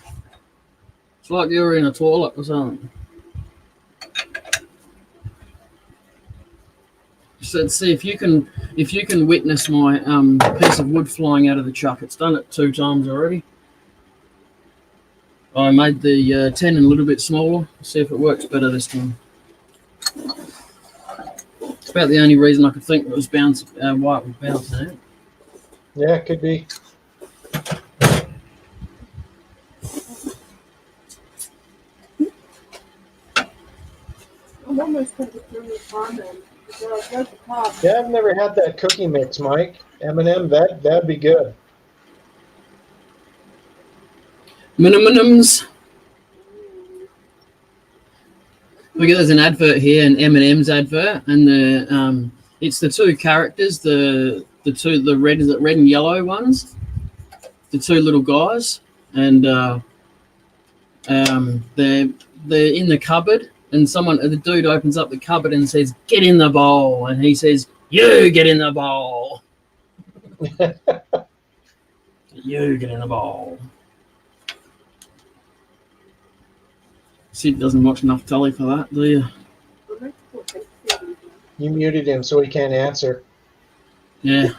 It's like you were in a toilet or something. So see if you can witness my piece of wood flying out of the chuck. It's done it 2 times already. I made the tenon a little bit smaller. See if it works better this time. It's about the only reason I could think it was why it was bouncing out. Yeah, it could be. I'm almost going to through the farmland. So I got the car. Yeah, I've never had that cookie mix, Mike. M&M, that'd be good. Minimums. Look at there's an advert here, an M&M's advert, and it's the 2 characters, the red and yellow ones, the 2 little guys, and they're in the cupboard, and the dude opens up the cupboard and says, "Get in the bowl," and he says, "You get in the bowl." You get in the bowl. Sid doesn't watch enough telly for that, do you? You muted him so he can't answer. Yeah.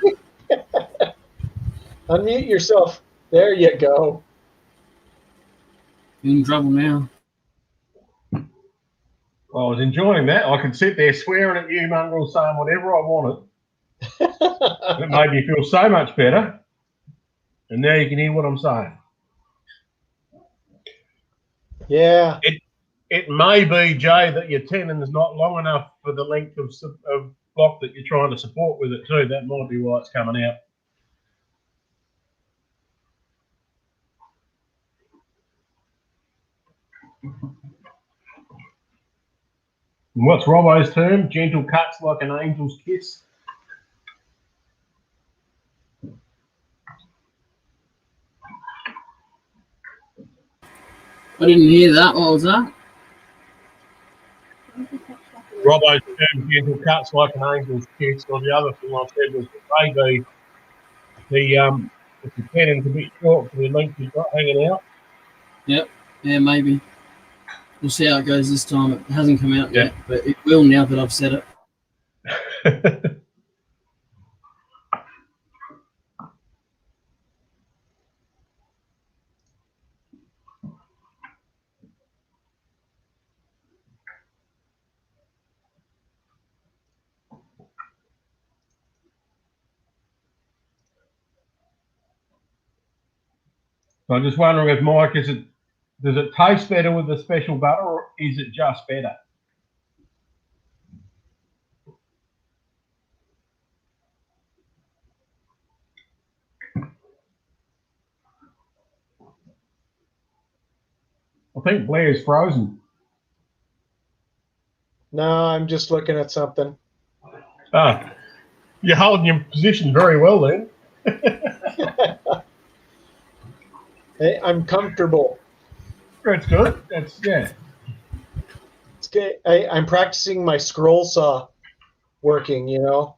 Unmute yourself. There you go. You're in trouble now. I was enjoying that. I could sit there swearing at you, mongrel, saying whatever I wanted. It made me feel so much better. And now you can hear what I'm saying. Yeah. It may be, Jay, that your tendon is not long enough for the length of block that you're trying to support with it too. That might be why it's coming out. And what's Robbo's term? Gentle cuts like an angel's kiss. I didn't hear that. What was that? Robbo's term, gentle cuts like an angel's kiss. Or the other thing I said was that maybe if the tendon's a bit short for the length you've got hanging out. Yep. Yeah, maybe. We'll see how it goes this time. It hasn't come out Yeah. yet, but it will now that I've said it. So I'm just wondering if Mike, does it taste better with the special butter, or is it just better? I think Blair's frozen. No, I'm just looking at something. Ah, you're holding your position very well then. Hey, I'm comfortable. That's good. That's yeah. It's good. I'm practicing my scroll saw working, you know.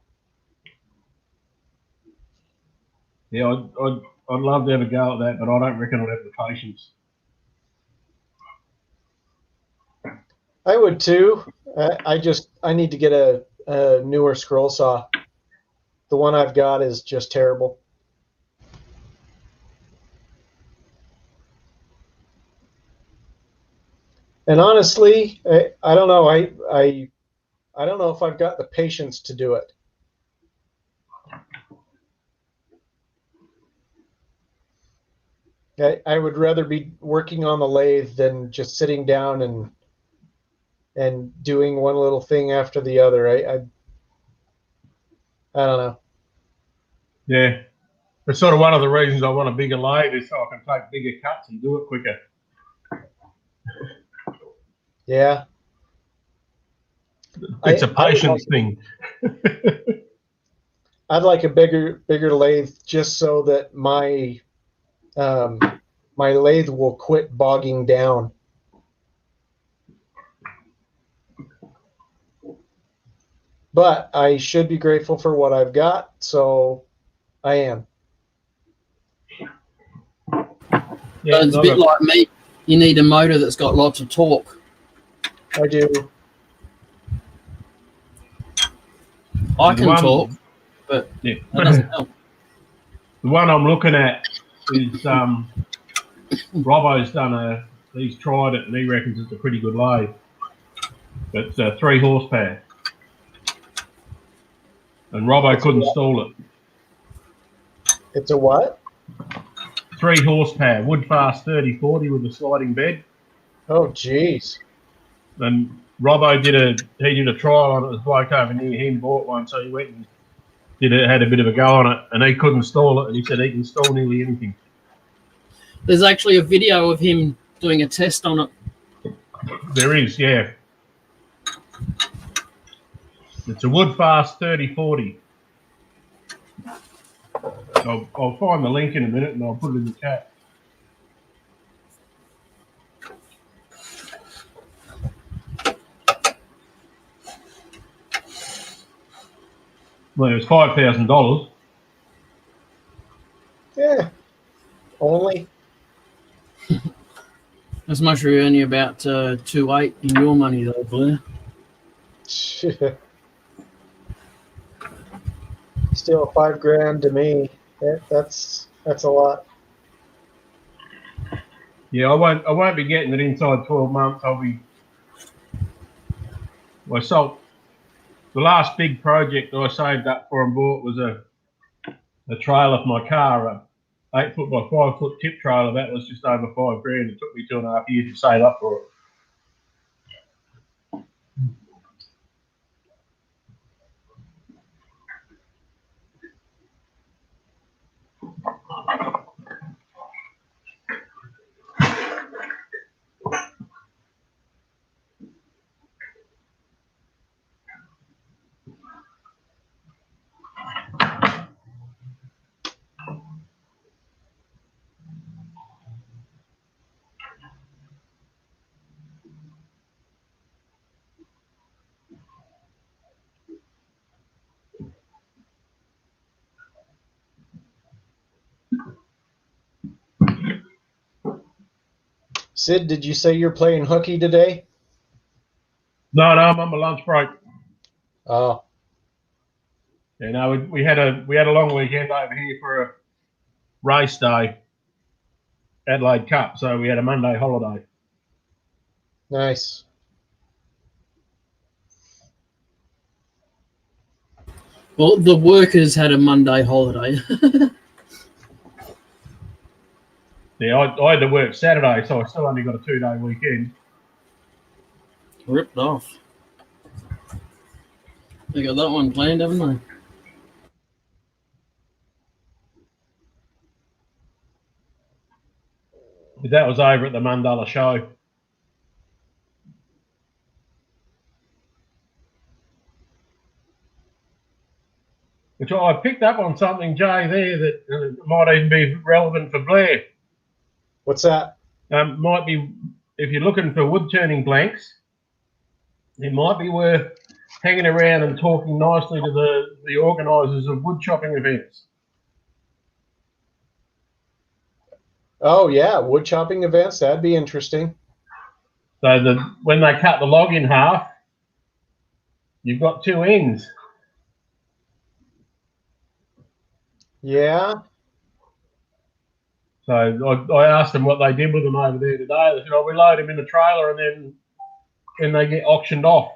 Yeah, I'd love to have a go at that, but I don't reckon I'd have the patience. I would too. I need to get a newer scroll saw. The one I've got is just terrible. And honestly, I don't know. I don't know if I've got the patience to do it. I would rather be working on the lathe than just sitting down and doing one little thing after the other. I don't know. Yeah, it's sort of one of the reasons I want a bigger lathe is so I can take bigger cuts and do it quicker. Yeah. It's a patience thing. I'd like a bigger lathe just so that my lathe will quit bogging down. But I should be grateful for what I've got, so I am. Yeah, It's a bit like me. You need a motor that's got lots of torque. I do. I can talk, but yeah. that doesn't help. The one I'm looking at is Robbo's he's tried it and he reckons it's a pretty good lathe. It's 3 horsepower. And Robbo couldn't install it. It's a what? 3 horsepower, Woodfast 3040 with a sliding bed. Oh, geez. And Robbo did a trial on it. This bloke over near him bought one, so he went and had a bit of a go on it, and he couldn't install it. And he said he can install nearly anything. There's actually a video of him doing a test on it. There is, yeah. It's a Woodfast 3040. I'll find the link in a minute and I'll put it in the chat. Well, it was $5,000. Yeah. Only. That's much only about 2.8 in your money, though, Blair. Still $5,000 to me. That's That's a lot. Yeah, I won't be getting it inside 12 months. I sold the last big project I saved up for and bought was a trailer for my car, a 8 foot by 5 foot tip trailer. That was just over $5,000. It took me 2.5 years to save up for it. Sid, did you say you're playing hooky today? No, I'm on my lunch break. Oh, You know, we had a long weekend over here for a race day, Adelaide Cup. So we had a Monday holiday. nice. Well, the workers had a Monday holiday. Yeah, I had to work Saturday, so I still only got a 2-day weekend. Ripped off. They got that one planned, haven't they? But that was over at the Mundalla show. Which I picked up on something, Jay, there that might even be relevant for Blair. What's that? Might be, if you're looking for wood turning blanks, it might be worth hanging around and talking nicely to the organisers of wood chopping events. Oh, yeah, wood chopping events. That'd be interesting. So when they cut the log in half, you've got two ends. Yeah. So I asked them what they did with them over there today. They said, "Oh, we load them in the trailer and then they get auctioned off."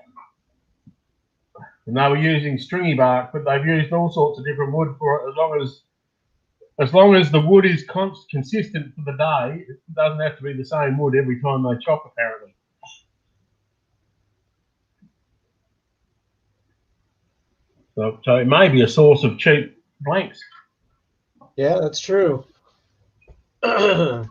And they were using stringy bark, but they've used all sorts of different wood for it. As long as the wood is consistent for the day, it doesn't have to be the same wood every time they chop, apparently. So it may be a source of cheap blanks. Yeah, that's true. Yeah,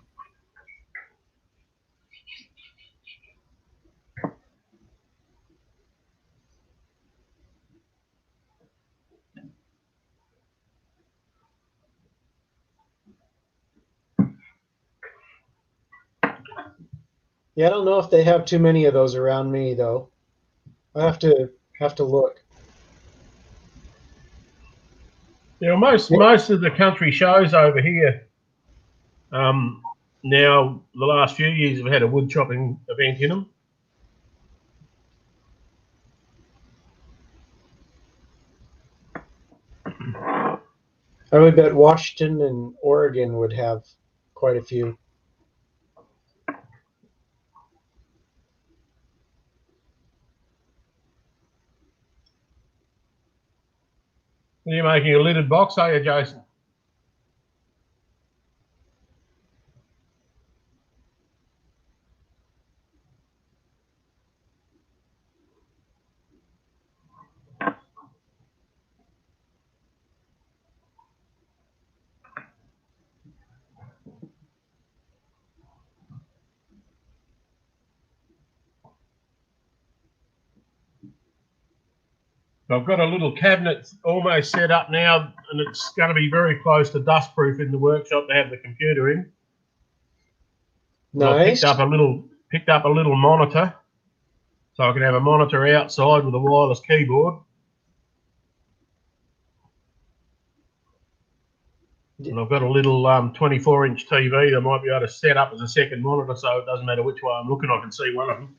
I don't know if they have too many of those around me though. I have to look. Yeah, most of the country shows over here, now the last few years have had a wood chopping event in them. I would bet Washington and Oregon would have quite a few. Are you making a lidded box, are you, Jason? I've got a little cabinet almost set up now, and it's going to be very close to dustproof in the workshop to have the computer in. I Nice. picked up a little monitor, so I can have a monitor outside with a wireless keyboard. And I've got a little 24-inch TV that I might be able to set up as a second monitor, so it doesn't matter which way I'm looking, I can see one of them.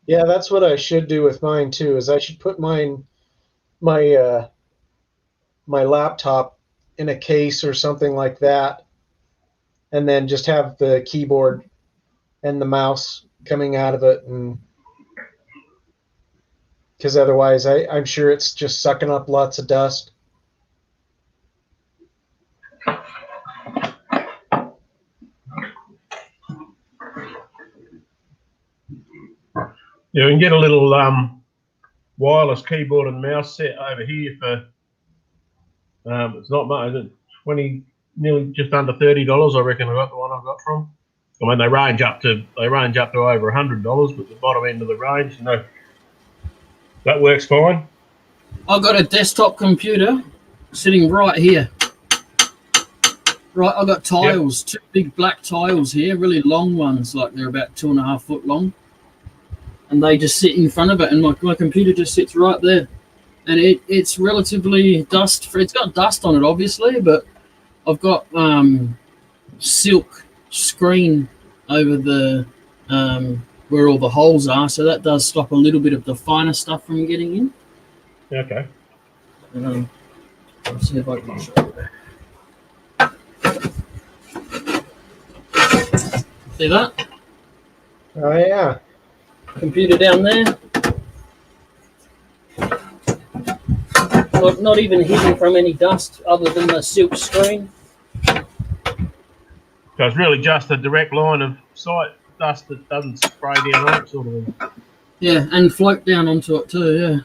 Yeah, that's what I should do with mine too. Is I should put my my laptop in a case or something like that, and then just have the keyboard and the mouse coming out of it, and because otherwise I'm sure it's just sucking up lots of dust. You can get a little wireless keyboard and mouse set over here for it's not much, it's 20, nearly just under $30. I reckon I got the one I got from. I mean, they range up to over $100, but the bottom end of the range, you know, that works fine. I've got a desktop computer sitting right here. Right, I've got tiles, two big black tiles here, really long ones, like they're about 2.5 foot long. And they just sit in front of it, and my computer just sits right there. And it's relatively dust free. It's got dust on it, obviously, but I've got silk screen over the where all the holes are, so that does stop a little bit of the finer stuff from getting in. Okay. Let's see if I can show you. See that? Oh yeah. Computer down there. Not even hidden from any dust other than the silk screen. So it's really just a direct line of sight dust that doesn't spray down on it, sort of thing. Yeah, and float down onto it too,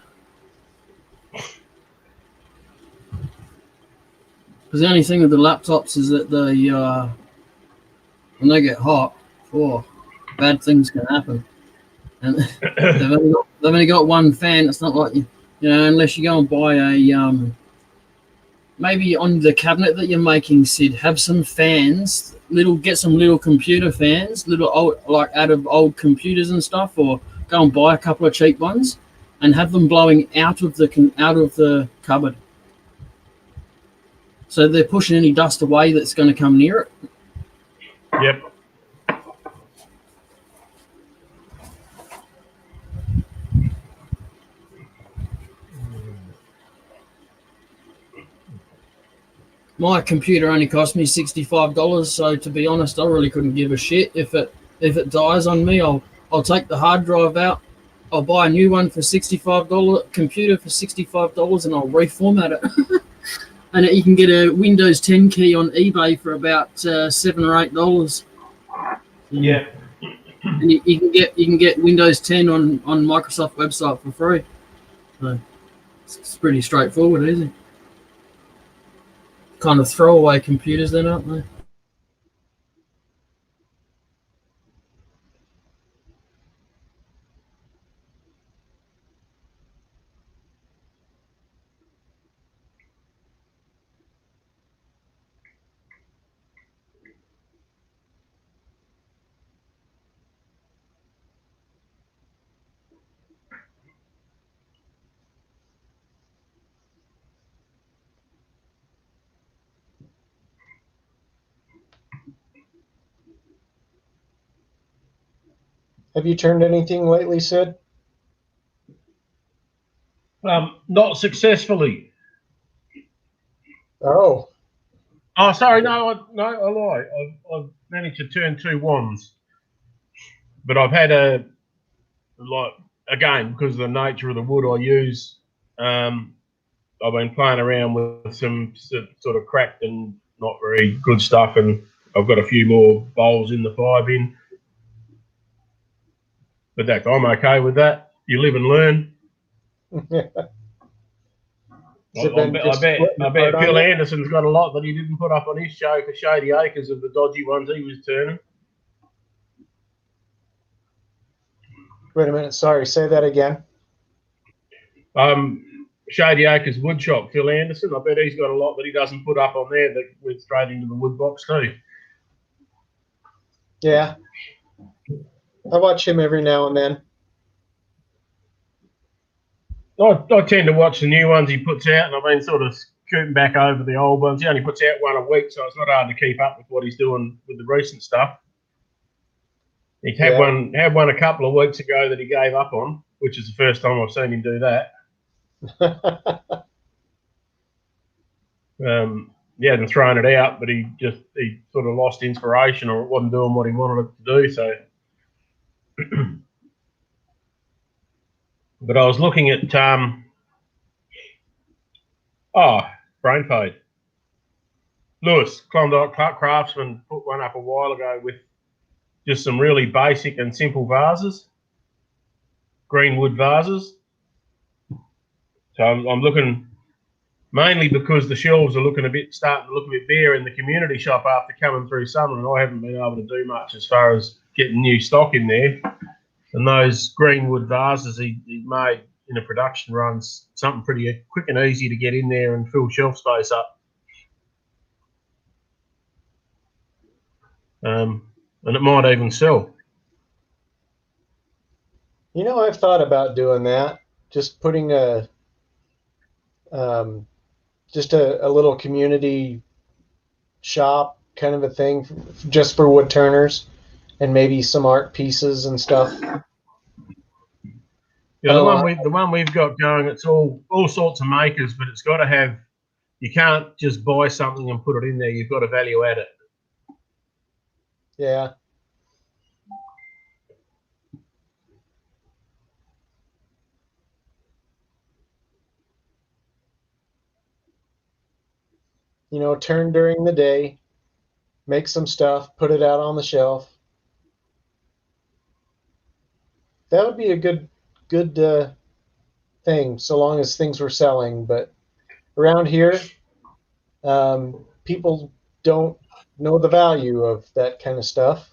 yeah. Because the only thing with the laptops is that they, when they get hot, bad things can happen. And they've only got one fan. It's not like you know, unless you go and buy a maybe on the cabinet that you're making, Sid, have some fans. Get some little computer fans, little old, like out of old computers and stuff, or go and buy a couple of cheap ones, and have them blowing out of the cupboard. So they're pushing any dust away that's going to come near it. Yep. My computer only cost me $65, so to be honest, I really couldn't give a shit if it dies on me. I'll take the hard drive out. I'll buy a new one for $65 computer for $65, and I'll reformat it. And you can get a Windows 10 key on eBay for about $7 or $8. Yeah. And you can get Windows 10 on Microsoft website for free. So it's pretty straightforward, isn't it? Kind of throwaway computers then, aren't they? Have you turned anything lately, Sid? Not successfully. Oh. Oh, sorry, no, I lie. I've managed to turn 2 wands, but I've had again, because of the nature of the wood I use, I've been playing around with some sort of cracked and not very good stuff, and I've got a few more bowls in the fire bin. But I'm okay with that. You live and learn. I bet Phil Anderson's got a lot that he didn't put up on his show for Shady Acres of the dodgy ones he was turning. Wait a minute. Sorry. Say that again. Shady Acres Woodshop, Phil Anderson. I bet he's got a lot that he doesn't put up on there that went straight into the wood box too. Yeah. I watch him every now and then. I tend to watch the new ones he puts out, and I've been sort of scooting back over the old ones. He only puts out one a week, so it's not hard to keep up with what he's doing with the recent stuff. He had Yeah. one a couple of weeks ago that he gave up on, which is the first time I've seen him do that. He hadn't thrown it out, but he sort of lost inspiration, or it wasn't doing what he wanted it to do. So, but I was looking at brain fade. Lewis Klondike Craftsman put one up a while ago with just some really basic and simple vases, green wood vases. So I'm looking, mainly because the shelves are starting to look a bit bare in the community shop after coming through summer, and I haven't been able to do much as far as getting new stock in there. And those green wood vases he made in a production run's something pretty quick and easy to get in there and fill shelf space up. And it might even sell. You know, I've thought about doing that. Just putting just a little community shop kind of a thing, just for wood turners, and maybe some art pieces and stuff. Yeah, the one we've got going, it's all sorts of makers, but it's got to have. You can't just buy something and put it in there. You've got to value add it. Yeah. You know, turn during the day, make some stuff, put it out on the shelf. That would be a good thing, so long as things were selling. But around here, people don't know the value of that kind of stuff.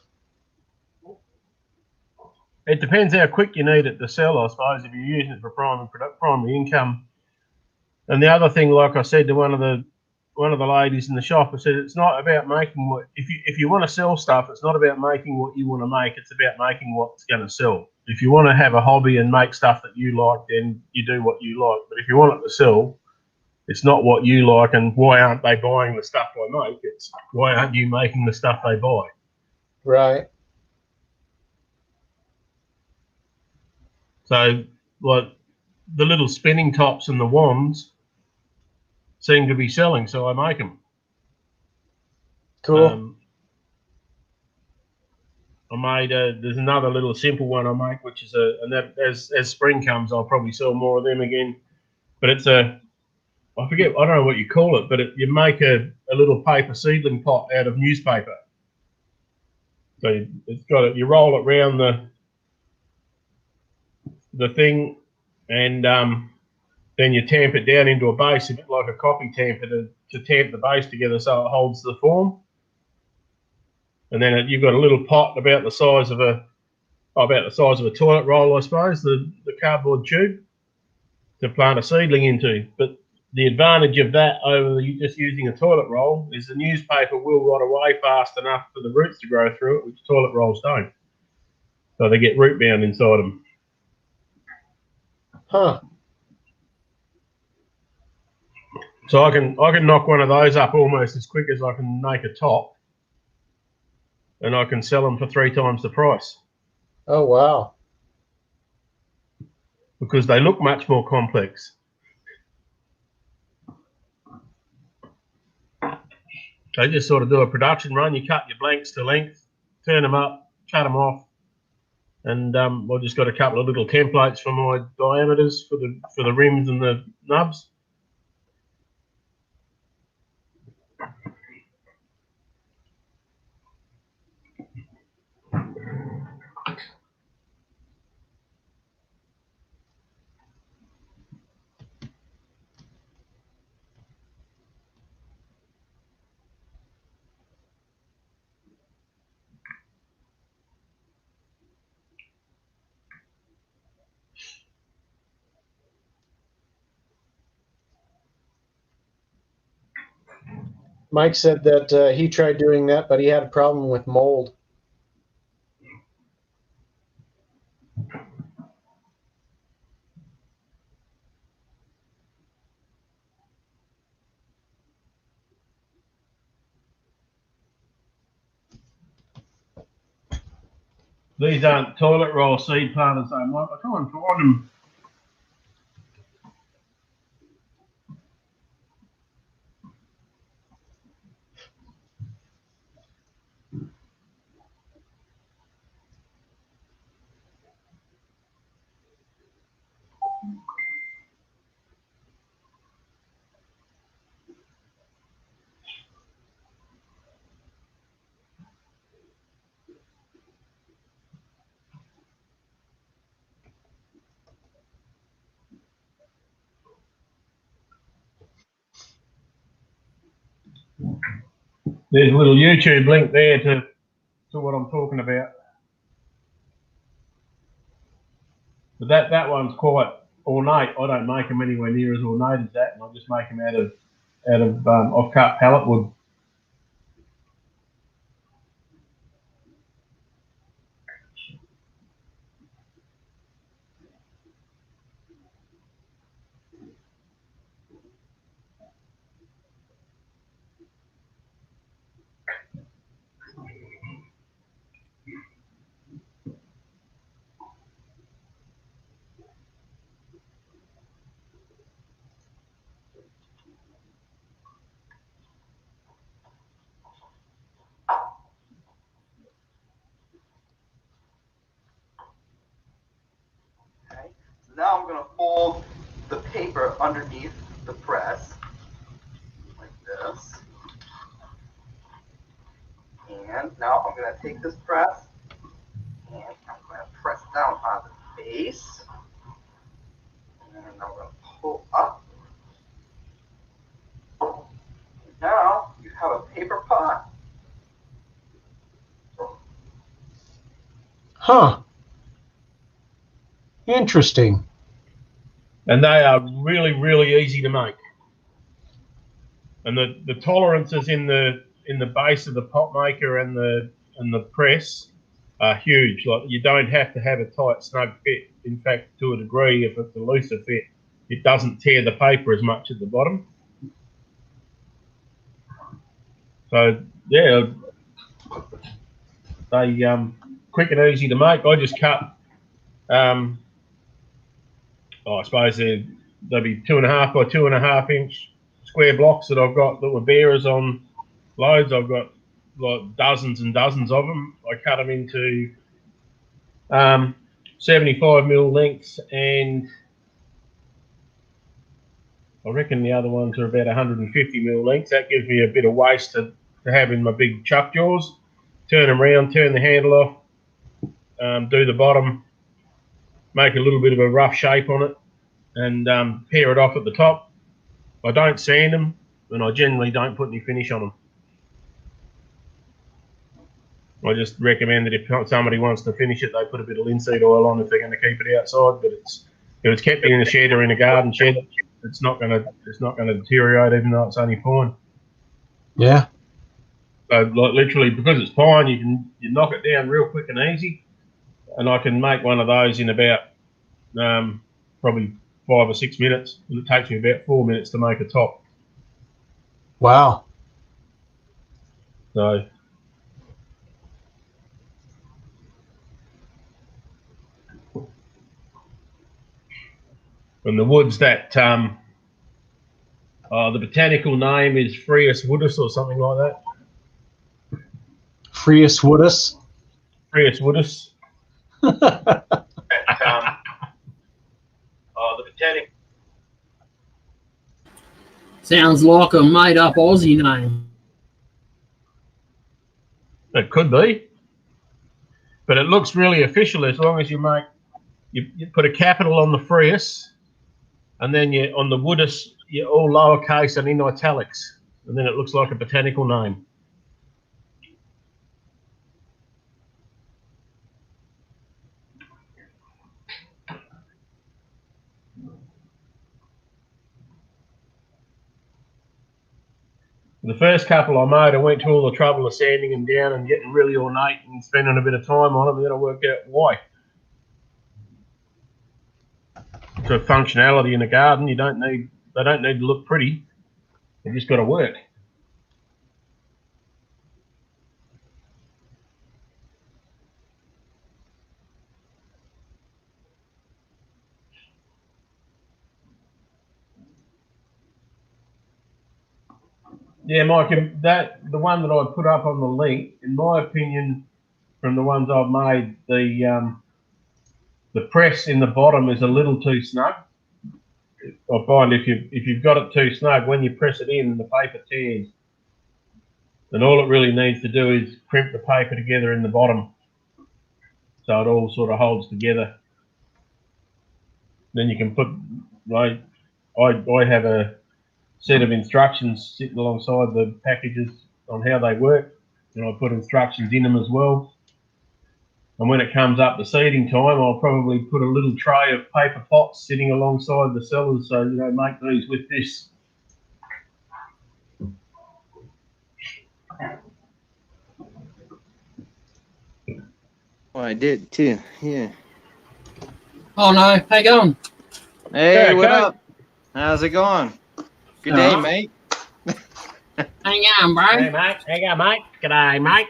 It depends how quick you need it to sell, I suppose, if you're using it for primary income. And the other thing, like I said to one of the ladies in the shop, I said it's not about making what if you want to sell stuff, it's not about making what you want to make. It's about making what's going to sell. If you want to have a hobby and make stuff that you like, then you do what you like. But if you want it to sell, it's not what you like, and why aren't they buying the stuff I make? It's why aren't you making the stuff they buy? Right. So, like the little spinning tops and the wands seem to be selling, so I make them. Cool. I made there's another little simple one I make, which is and that as spring comes, I'll probably sell more of them again. But it's I don't know what you call it, but you make a little paper seedling pot out of newspaper. So you roll it around the thing, and then you tamp it down into a base, a bit like a coffee tamper to tamp the base together so it holds the form. And then you've got a little pot about the size of a toilet roll, I suppose, the cardboard tube to plant a seedling into. But the advantage of that over just using a toilet roll is the newspaper will rot away fast enough for the roots to grow through it, which toilet rolls don't. So they get root bound inside them. Huh. So I can knock one of those up almost as quick as I can make a top, and I can sell them for 3 times the price. Oh, wow. Because they look much more complex. They just sort of do a production run. You cut your blanks to length, turn them up, cut them off, and I've just got a couple of little templates for my diameters for the rims and the nubs. Mike said that he tried doing that, but he had a problem with mold. These aren't toilet roll seed planters. I try and find them. There's a little YouTube link there to what I'm talking about. But that one's quite ornate. I don't make them anywhere near as ornate as that, and I just make them out of off-cut pallet wood. Okay. So now I'm going to fold the paper underneath the press, like this. And now I'm going to take this press, and I'm going to press down on the base. And I'm going to pull up. And now you have a paper pot. Huh. Interesting. And they are really, really easy to make. And the tolerances in the base of the pot maker and the press are huge. Like, you don't have to have a tight, snug fit. In fact, to a degree, if it's a looser fit, it doesn't tear the paper as much at the bottom. So yeah, they quick and easy to make. I just cut. I suppose they'd be 2.5 by 2.5 inch square blocks that I've got that were bearers on loads. I've got like dozens and dozens of them. I cut them into 75mm lengths, and I reckon the other ones are about 150mm lengths. That gives me a bit of waste to have in my big chuck jaws. Turn them around, turn the handle off, do the bottom, make a little bit of a rough shape on it, and pair it off at the top. I don't sand them, and I generally don't put any finish on them. I just recommend that if somebody wants to finish it, they put a bit of linseed oil on if they're going to keep it outside. But if it's kept in a shed or in a garden shed, it's not going to deteriorate, even though it's only pine. Yeah. So like literally, because it's pine, you knock it down real quick and easy, and I can make one of those in about probably 5 or 6 minutes, and it takes me about 4 minutes to make a top. Wow. So and the woods that the botanical name is Freus woodus or something like that. Freus woodus. Freus woodus. The botanic. Sounds like a made-up Aussie name. It could be, but it looks really official as long as you put a capital on the Freus, and then on the woodus you're all lowercase and in italics, and then it looks like a botanical name. The first couple I made, I went to all the trouble of sanding them down and getting really ornate and spending a bit of time on them, and then I worked out why. For functionality in a garden, they don't need to look pretty. They just got to work. Yeah, Mike, and the one that I put up on the link, in my opinion, from the ones I've made, the press in the bottom is a little too snug. I find if you've got it too snug, when you press it in, the paper tears. And all it really needs to do is crimp the paper together in the bottom, so it all sort of holds together. Then you can put, like, I have a set of instructions sitting alongside the packages on how they work, and I put instructions in them as well. And when it comes up to seeding time, I'll probably put a little tray of paper pots sitting alongside the cellars, so make these with this. Well, I did too. Yeah. Oh no, how you going? Hey, Yeah, what okay. up? How's it going? Good day, mate. Hang on, bro. Hey, mate. Hang on, mate. G'day, mate.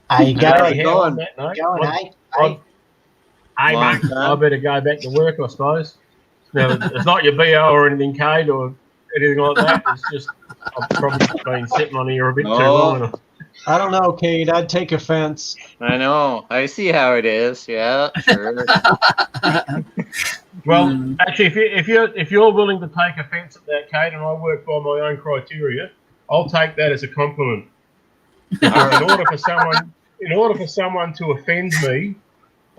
I got How's it. it going? Going, eh? Hey, Long mate. time. I better go back to work, I suppose. Now, it's not your BO or anything, Kate, or anything like that. It's just I've probably been sitting on here a bit too long. I don't know, Kate. I'd take offense. I know. I see how it is. Yeah, sure. Well, actually, if you're willing to take offence at that, Kate, and I work by my own criteria, I'll take that as a compliment. Because in order for someone to offend me,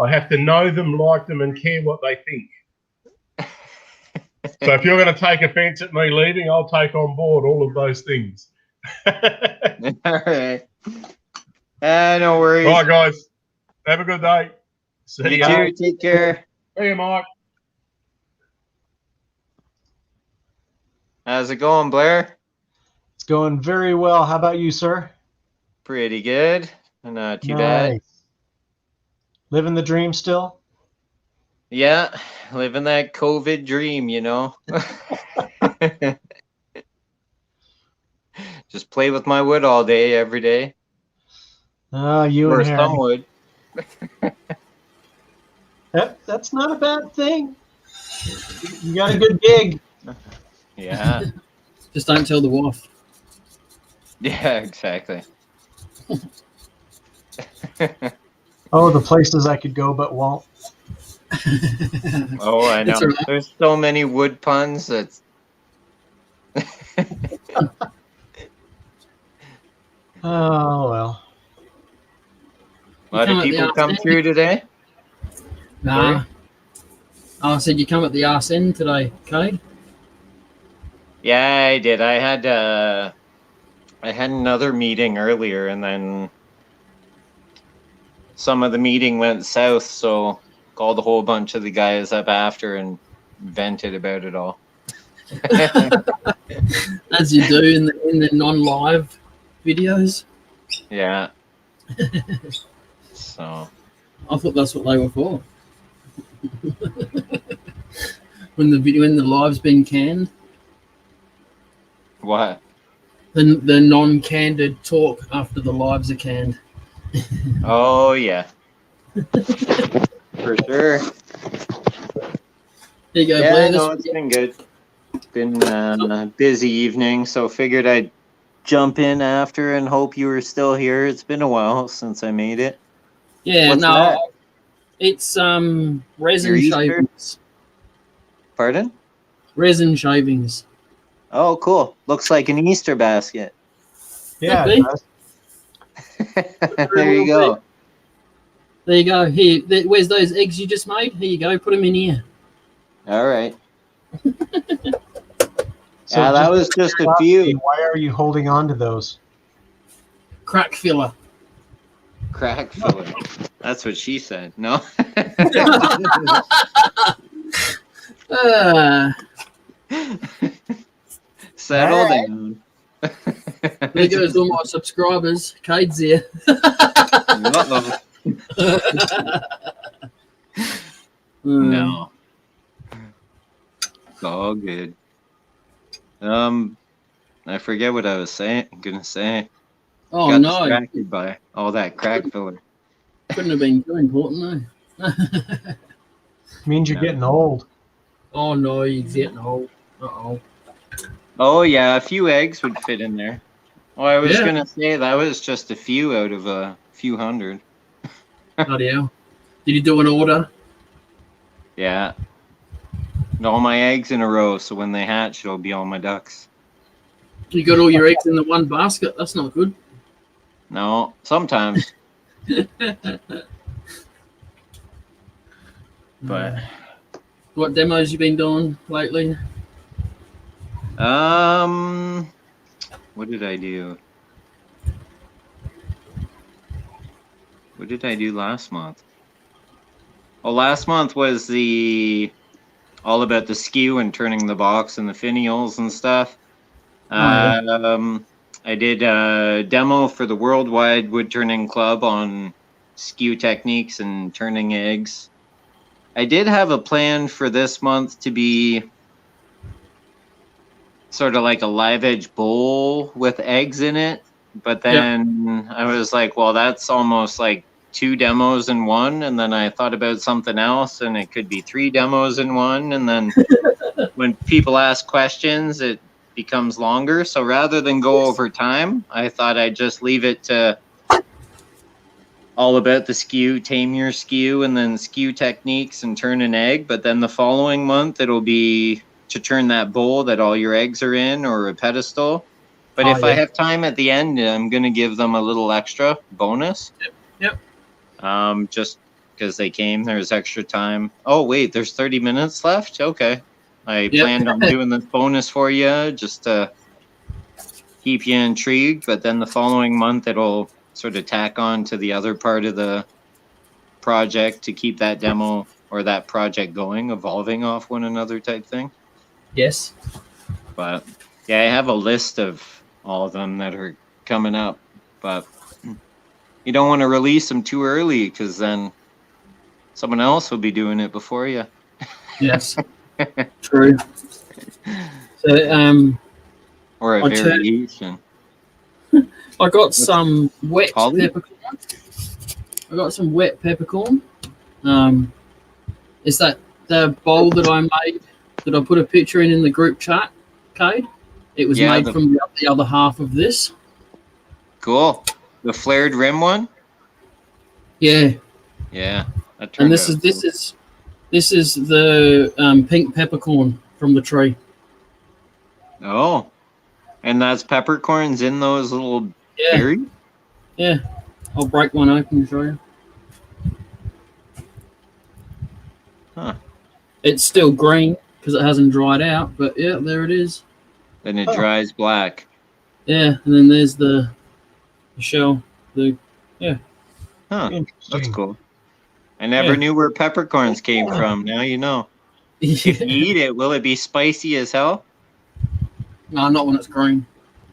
I have to know them, like them, and care what they think. So if you're going to take offence at me leaving, I'll take on board all of those things. All right. No worries. All right, guys. Have a good day. See You ya. too. Take care. See you, Mike. How's it going, Blair? It's going very well. How about you, sir? Pretty good. Not too bad. Nice. Living the dream still? Yeah, living that COVID dream, you know. Just play with my wood all day, every day. You Or and Harry. some wood. That's not a bad thing. You got a good gig. Yeah. Just don't tell the wife. Yeah, exactly. Oh, the places I could go but won't. Oh, I know. It's all right. There's so many wood puns. That's Oh, well. a lot come of at the people come arse through today. Nah. Oh, I said you come at the arse end today, Kate. Yeah, I did. I had another meeting earlier, and then some of the meeting went south, so called a whole bunch of the guys up after and vented about it all. As you do in the non-live videos. Yeah. So I thought that's what they were for. when the live's been canned, what? the non-candid talk after the lives are canned. Oh yeah. For sure. There you go, Yeah, Blair. no, it's been good. Been a busy evening, so figured I'd jump in after and hope you were still here. It's been a while since I made it. Yeah, What's no, that? it's resin Your Easter? shavings. Pardon? Resin shavings. Oh, cool. Looks like an Easter basket. Yeah, Could be. it does. There you go. There you go. Here, where's those eggs you just made? Here you go. Put them in here. All right. So Yeah, that was just a few. Why are you holding on to those? Crack filler. Crack filler. That's what she said. No? Settle All right. down. There goes all my subscribers. Cade's here. Uh-oh. No. It's all good. I forget what I was gonna say. Oh Got no, distracted by all that crack filler. couldn't have been too important though. Means you're No. getting old. Oh no, he's getting old. Uh oh. Oh yeah, a few eggs would fit in there. Oh, I was Yeah. gonna say that was just a few out of a few hundred. Bloody hell. Did you do an order? Yeah. And all my eggs in a row, so when they hatch, it'll be all my ducks. You got all your eggs in the one basket? That's not good. No, sometimes, but What demos you been doing lately? what did I do? What did I do last month? Oh, last month was all about the skew and turning the box and the finials and stuff. yeah. I did a demo for the Worldwide Wood Turning Club on skew techniques and turning eggs. I did have a plan for this month to be sort of like a live edge bowl with eggs in it, but then I was like, well, that's almost like 2 demos in one, and then I thought about something else, and it could be 3 demos in one, and then when people ask questions, it becomes longer. So rather than go over time, I thought I'd just leave it to all about the skew, tame your skew, and then skew techniques and turn an egg. But then the following month, it'll be to turn that bowl that all your eggs are in, or a pedestal. But if I have time at the end, I'm going to give them a little extra bonus. Yep. Just because they came, there's extra time. Oh, wait, there's 30 minutes left? Okay. I planned on doing this bonus for you just to keep you intrigued, but then the following month it'll sort of tack on to the other part of the project to keep that demo or that project going, evolving off one another type thing. Yes. But yeah, I have a list of all of them that are coming up, but you don't want to release them too early because then someone else will be doing it before you. Yes. True. So, Or a I turned- variation. I got some wet Holly? peppercorn. I got some wet peppercorn. Is that the bowl that I made? That I put a picture in the group chat, Cade? It was made from the other half of this. Cool. The flared rim one? Yeah. Yeah. That And turned this out is the pink peppercorn from the tree. cool. Oh. And that's peppercorns in those little Yeah. berries? Yeah. I'll break one open and show you. Huh. It's still green because it hasn't dried out, but yeah, there it is. Then it dries black. Yeah, and then there's the shell. Huh. Interesting. That's cool. I never knew where peppercorns came from. Now you know. If you eat it, will it be spicy as hell? No, not when it's green.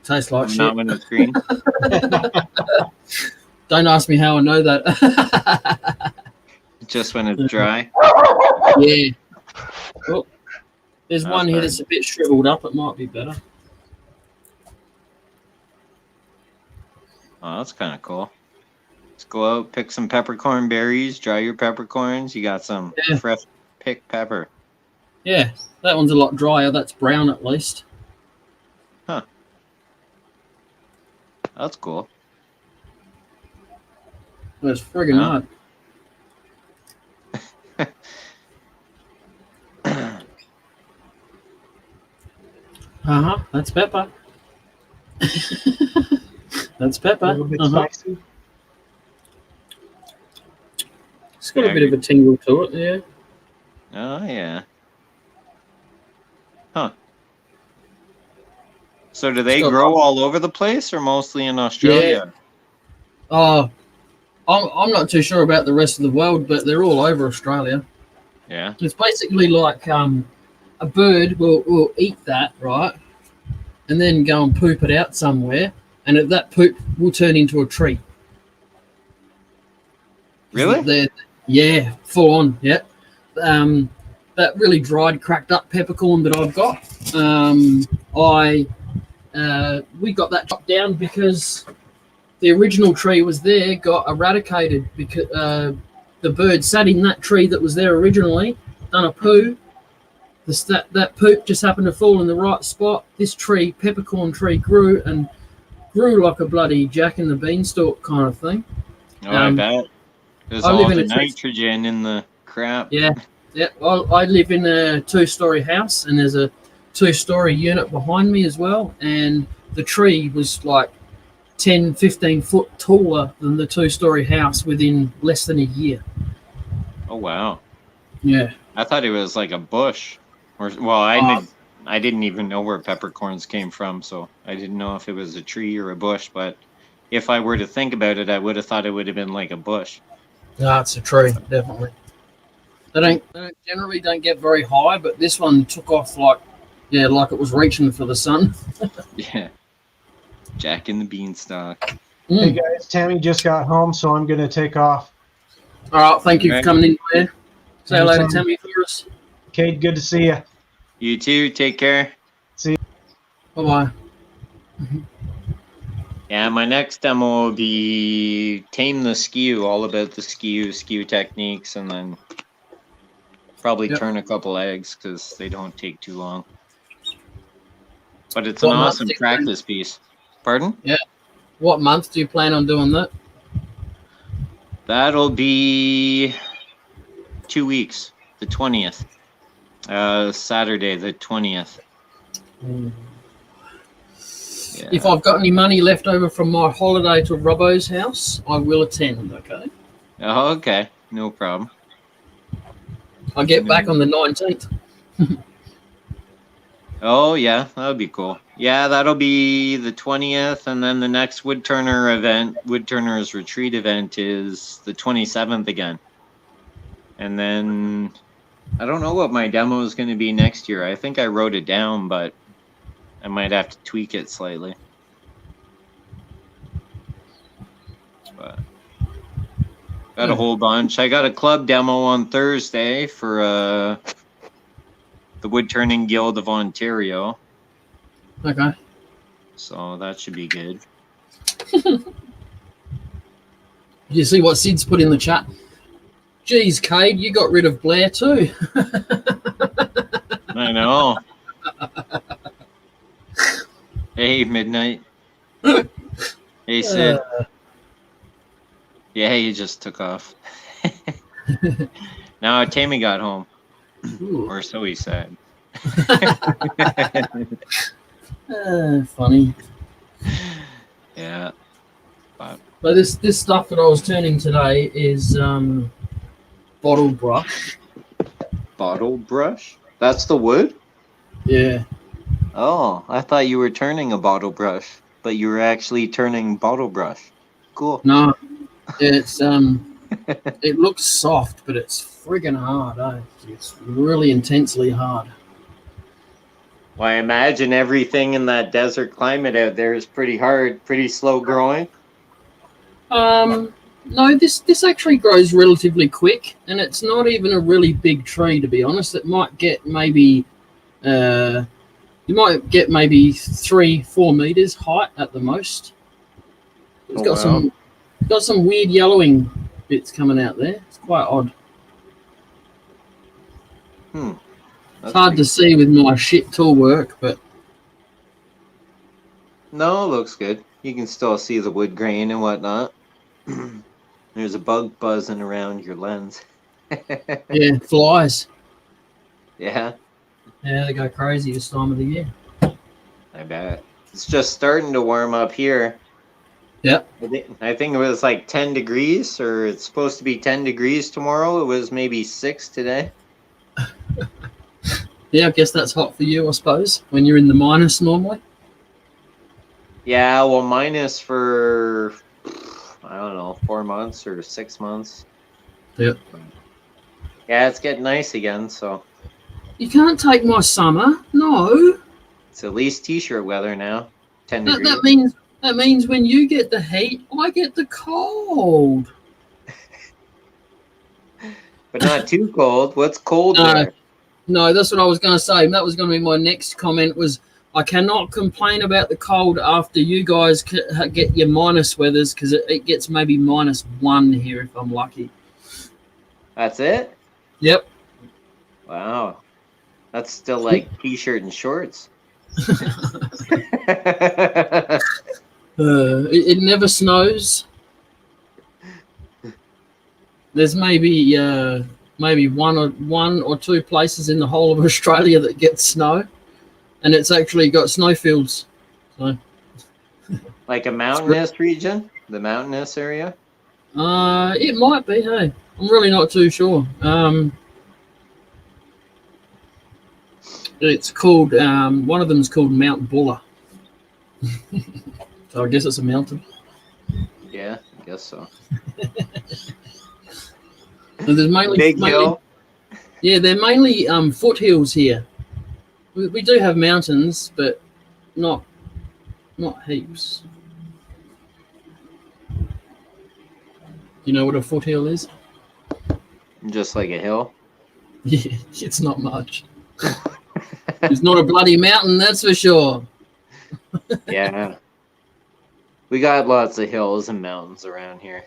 Tastes like Or shit. not when it's green. Don't ask me how I know that. Just when it's dry. Yeah. Well, there's That's one here fine. that's a bit shriveled up. It might be better. Oh, that's kind of cool. Let's go out, pick some peppercorn berries, dry your peppercorns. You got some Yeah. fresh picked pepper. Yeah, that one's a lot drier. That's brown at least. That's cool. But it's friggin' Yeah. hard. That's pepper. That's A pepper. little bit spicy. It's got a bit of a tingle to it, yeah. Oh, yeah. Huh. So do they Still- grow all over the place or mostly in Australia? Oh, I'm not too sure about the rest of the world, but they're all over Australia. Yeah. It's basically like a bird will eat that, right? And then go and poop it out somewhere, and that poop will turn into a tree. Really? Yeah, full on, yeah. That really dried, cracked up peppercorn that I've got, we got that chopped down because the original tree was there, got eradicated because the bird sat in that tree that was there originally, done a poo. that poop just happened to fall in the right spot. This tree, peppercorn tree, grew like a bloody Jack and the Beanstalk kind of thing. Oh, I bet. There's I all live in the a two- nitrogen in the crap. Yeah. Well, I live in a 2-story house, and there's a 2-story unit behind me as well. And the tree was like 10, 15 foot taller than the 2-story house within less than a year. Oh, wow. Yeah. I thought it was like a bush. I didn't even know where peppercorns came from, so I didn't know if it was a tree or a bush. But if I were to think about it, I would have thought it would have been like a bush. No, it's a tree, definitely. They generally don't get very high, but this one took off like it was reaching for the sun. Yeah. Jack and the Beanstalk. Hey guys, Tammy just got home, so I'm gonna take off. All right, thank you for coming in, Blair. Say hello to Anytime. Tammy for us. Kate, good to see you. You too. Take care. Bye-bye. Yeah, my next demo will be Tame the Skew, all about the skew techniques, and then probably Yep. turn a couple eggs because they don't take too long. But it's an What month awesome do you plan- practice piece. Pardon? What month do you plan on doing that? That'll be 2 weeks, the 20th. Saturday, the 20th. Yeah. If I've got any money left over from my holiday to Robbo's house, I will attend, okay? Oh, okay. No problem. I get back on the 19th. Oh, yeah, that would be cool. Yeah, that'll be the 20th, and then the next Woodturner's Retreat event is the 27th again. And then I don't know what my demo is going to be next year. I think I wrote it down, but I might have to tweak it slightly. But got a whole bunch. I got a club demo on Thursday for the Woodturning Guild of Ontario. Okay. So that should be good. Did you see what Sid's put in the chat? Geez, Cade, you got rid of Blair too. I know. Hey, Midnight. Hey, Sid. Yeah, he just took off. Now Tammy got home. Ooh. Or so he said. Funny. Yeah. But this stuff that I was turning today is bottle brush. Bottle brush? That's the wood? Yeah. Oh, I thought you were turning a bottle brush, but you were actually turning bottle brush. Cool. No, it's it looks soft, but it's friggin' hard. It's really intensely hard. Well, I imagine everything in that desert climate out there is pretty hard, pretty slow growing. No, this actually grows relatively quick, and it's not even a really big tree, to be honest. It might get maybe you might get maybe 3-4 meters height at the most. It's got some weird yellowing bits coming out there. It's quite odd. It's hard to see with my shit tool work, but no, it looks good. You can still see the wood grain and whatnot. There's a bug buzzing around your lens. yeah, flies. Yeah, Yeah, they go crazy this time of the year. I bet. It's just starting to warm up here. Yep. I think it was like 10 degrees, or it's supposed to be 10 degrees tomorrow. It was maybe 6 today. Yeah, I guess that's hot for you, I suppose, when you're in the minus normally. Yeah, well, minus for, I don't know, 4 months or 6 months. Yep. Yeah, it's getting nice again, so You can't take my summer. No. it's at least t-shirt weather now. 10 degrees. That means when you get the heat, I get the cold. But not too cold. What's cold No. there? No, that's what I was going to say. That was going to be my next comment was I cannot complain about the cold after you guys get your minus weathers because it gets maybe -1 here if I'm lucky. That's it? Yep. Wow. That's still like t-shirt and shorts. It never snows. There's maybe one or two places in the whole of Australia that get snow, and it's actually got snowfields. So, Like a mountainous region, the mountainous area. it might be. Hey, I'm really not too sure. It's called one of them is called Mount Buller. So I guess it's a mountain. Yeah, I guess so. And there's mainly Big hill. Yeah, they're mainly foothills here. We do have mountains, but not heaps. You know what a foothill is? Just like a hill. Yeah, it's not much. It's not a bloody mountain, that's for sure. Yeah. We got lots of hills and mountains around here.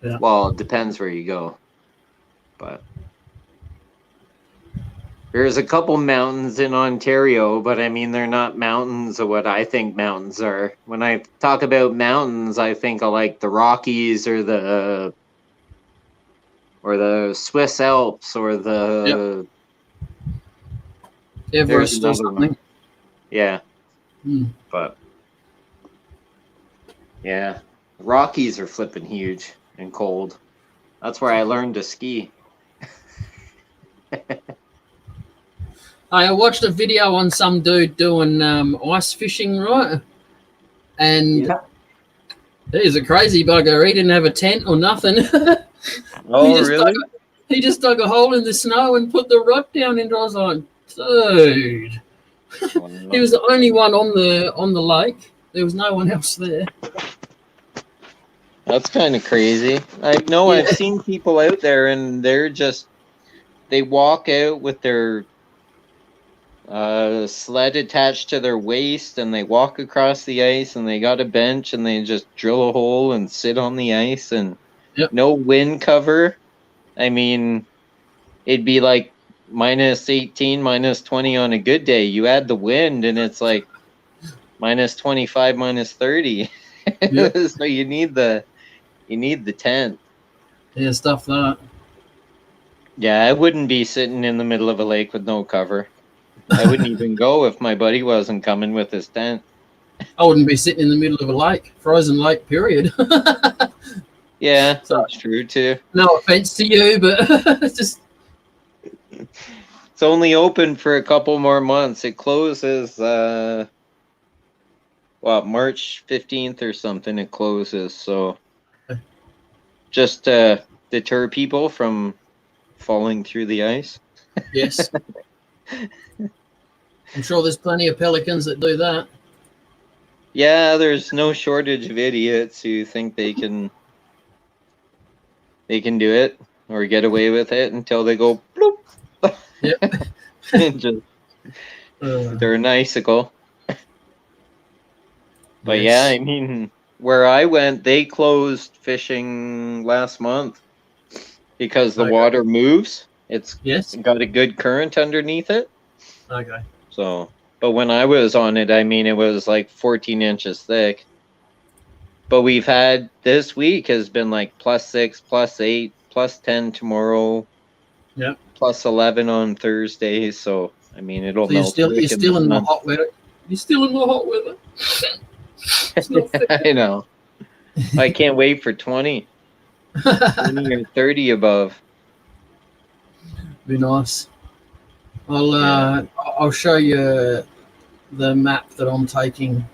Yeah. Well, it depends where you go. But there's a couple mountains in Ontario, but I mean, they're not mountains of what I think mountains are. When I talk about mountains, I think of like the Rockies or the Swiss Alps or the Everest or another something. one. Yeah. Hmm. But yeah, the Rockies are flipping huge and cold. That's where I learned to ski. I watched a video on some dude doing ice fishing, right? And he's a crazy bugger. He didn't have a tent or nothing. Oh, really? He just dug a hole in the snow and put the rod down, and I was like, dude. He was the only one on the lake. There was no one else there. That's kind of crazy. I've seen people out there, and they walk out with their sled attached to their waist, and they walk across the ice, and they got a bench, and they just drill a hole and sit on the ice, and no wind cover. I mean, it'd be like minus 18, minus 20 on a good day. You add the wind, and it's like minus 25, minus 30. So you need the tent. Yeah, stuff that. Yeah, I wouldn't be sitting in the middle of a lake with no cover. I wouldn't even go if my buddy wasn't coming with his tent. I wouldn't be sitting in the middle of a lake, frozen lake, period. Yeah, that's true too. No offense to you, but it's just. It's only open for a couple more months. It closes, March 15th or something. It closes, so just to deter people from falling through the ice. Yes. I'm sure there's plenty of pelicans that do that. Yeah, there's no shortage of idiots who think they can do it or get away with it until they go bloop. Yep. And just they're an icicle. But yeah, I mean, where I went, they closed fishing last month because the water moves. It's got a good current underneath it. Okay. So, but when I was on it, I mean, it was like 14 inches thick. But we've had, this week has been like +6, +8, +10 tomorrow. Yep. +11 on Thursday. So, I mean, it'll melt. You're still in the hot weather. You're still in the hot weather. It's not fair. I know. I can't wait for 20. 20 or 30 above. Be nice. I'll show you the map that I'm taking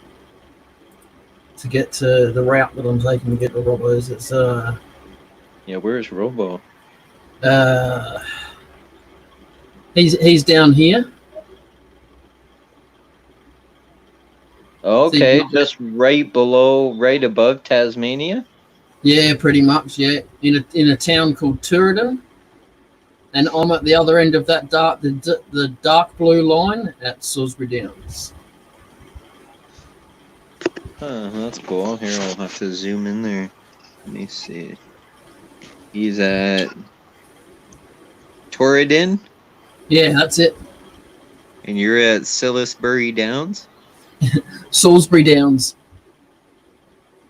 to get to the route that I'm taking to get to Robbo's. It's where's Robbo? He's down here. Okay, just right above Tasmania. Yeah, pretty much. Yeah, in a town called Turadon, and I'm at the other end of that the dark blue line at Salisbury Downs. That's cool. Here, I'll have to zoom in there. Let me see. He's at Torridon. Yeah, that's it. And you're at Salisbury Downs? Salisbury Downs.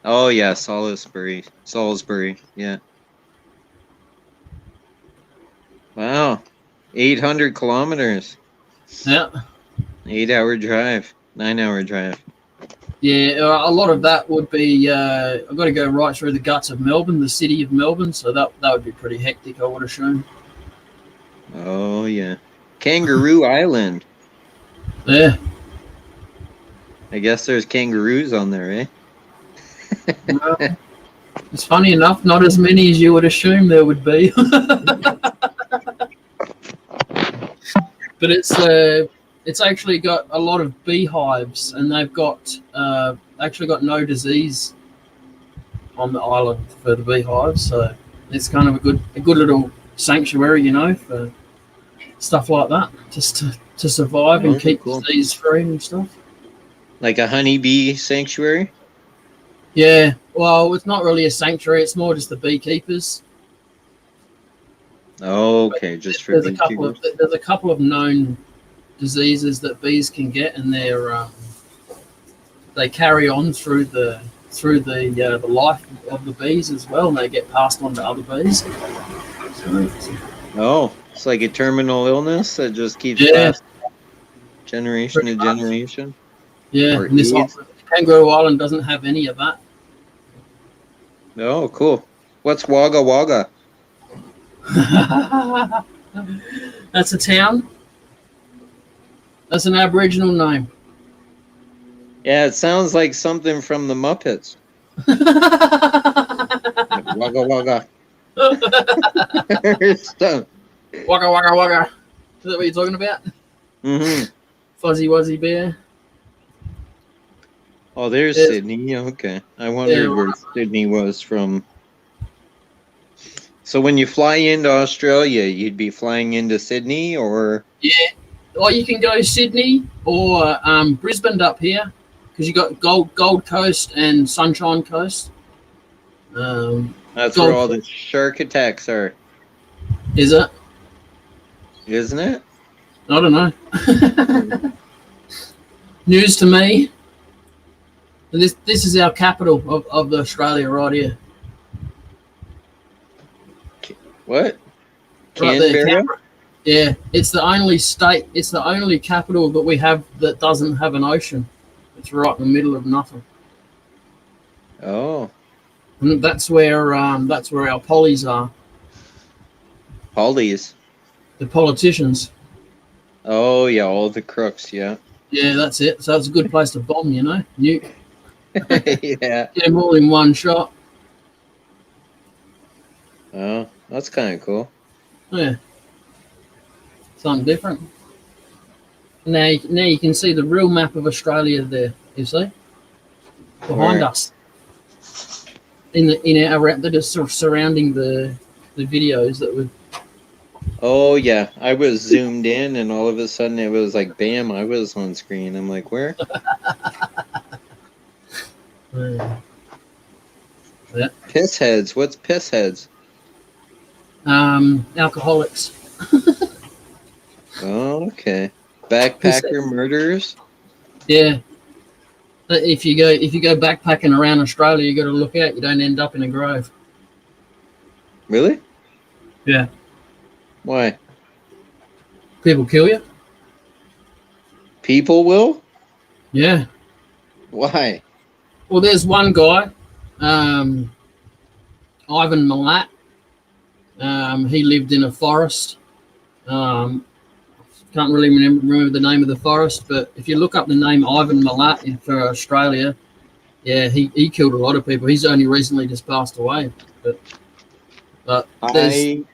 Oh yeah, Salisbury. Yeah. Wow. 800 kilometers. Yeah. 8-hour drive. 9-hour drive. Yeah, a lot of that would be. I've got to go right through the guts of Melbourne, the city of Melbourne. So that would be pretty hectic, I would assume. Oh yeah. Kangaroo Island. Yeah. I guess there's kangaroos on there, eh? Well, it's funny enough, not as many as you would assume there would be. But it's actually got a lot of beehives, and they've got actually got no disease on the island for the beehives. So it's kind of a good little sanctuary, you know, for stuff like that, just to survive and keep disease free and stuff. Like a honeybee sanctuary? Yeah, well, it's not really a sanctuary. It's more just the beekeepers. Oh, okay, just for There's a couple of known diseases that bees can get, and they carry on through the life of the bees as well, and they get passed on to other bees. So, Oh, it's like a terminal illness that just keeps Yeah. passing generation to Pretty much. generation. yeah, Or and this AIDS. Kangaroo Island doesn't have any of that. Oh, cool. What's Wagga Wagga? That's a town. That's an Aboriginal name. Yeah, it sounds like something from the Muppets. Wagga Wagga. Wagga wagga wagga. Is that what you're talking about? Mm-hmm. Fuzzy Wuzzy Bear. Oh, there's Yeah. Sydney. Okay. I wondered Yeah. where Sydney was from. So when you fly into Australia, you'd be flying into Sydney or... Or you can go Sydney or Brisbane up here, because you got Gold Coast and Sunshine Coast. That's Gold where all the shark attacks are, Is it? isn't it? I don't know. News to me. And this is our capital of Australia right here. What? Right there, Canberra? Canberra. Yeah, it's the only state. It's the only capital that we have that doesn't have an ocean. It's right in the middle of nothing. Oh, And that's where our pollies are. Polly's. The politicians. Oh, yeah, all the crooks, yeah. Yeah, that's it. So it's a good place to bomb, you know. Nuke. Yeah. Get them all in one shot. Oh, that's kind of cool. Yeah. Something different. Now you can see the real map of Australia there. You see, behind Where? us. In our that is sort of surrounding the videos that we. Oh, yeah, I was zoomed in and all of a sudden it was like, bam, I was on screen. I'm like, where? Yeah. Piss heads. What's piss heads? Alcoholics. Oh, okay. Backpacker murderers? Yeah. If you go backpacking around Australia, you got to look out. You don't end up in a grove. Really? Yeah. Why? People kill you. People will? Yeah. Why? Well, there's one guy, Ivan Milat. He lived in a forest. Can't really remember the name of the forest, but if you look up the name Ivan Milat for Australia, yeah, he killed a lot of people. He's only recently just passed away. But there's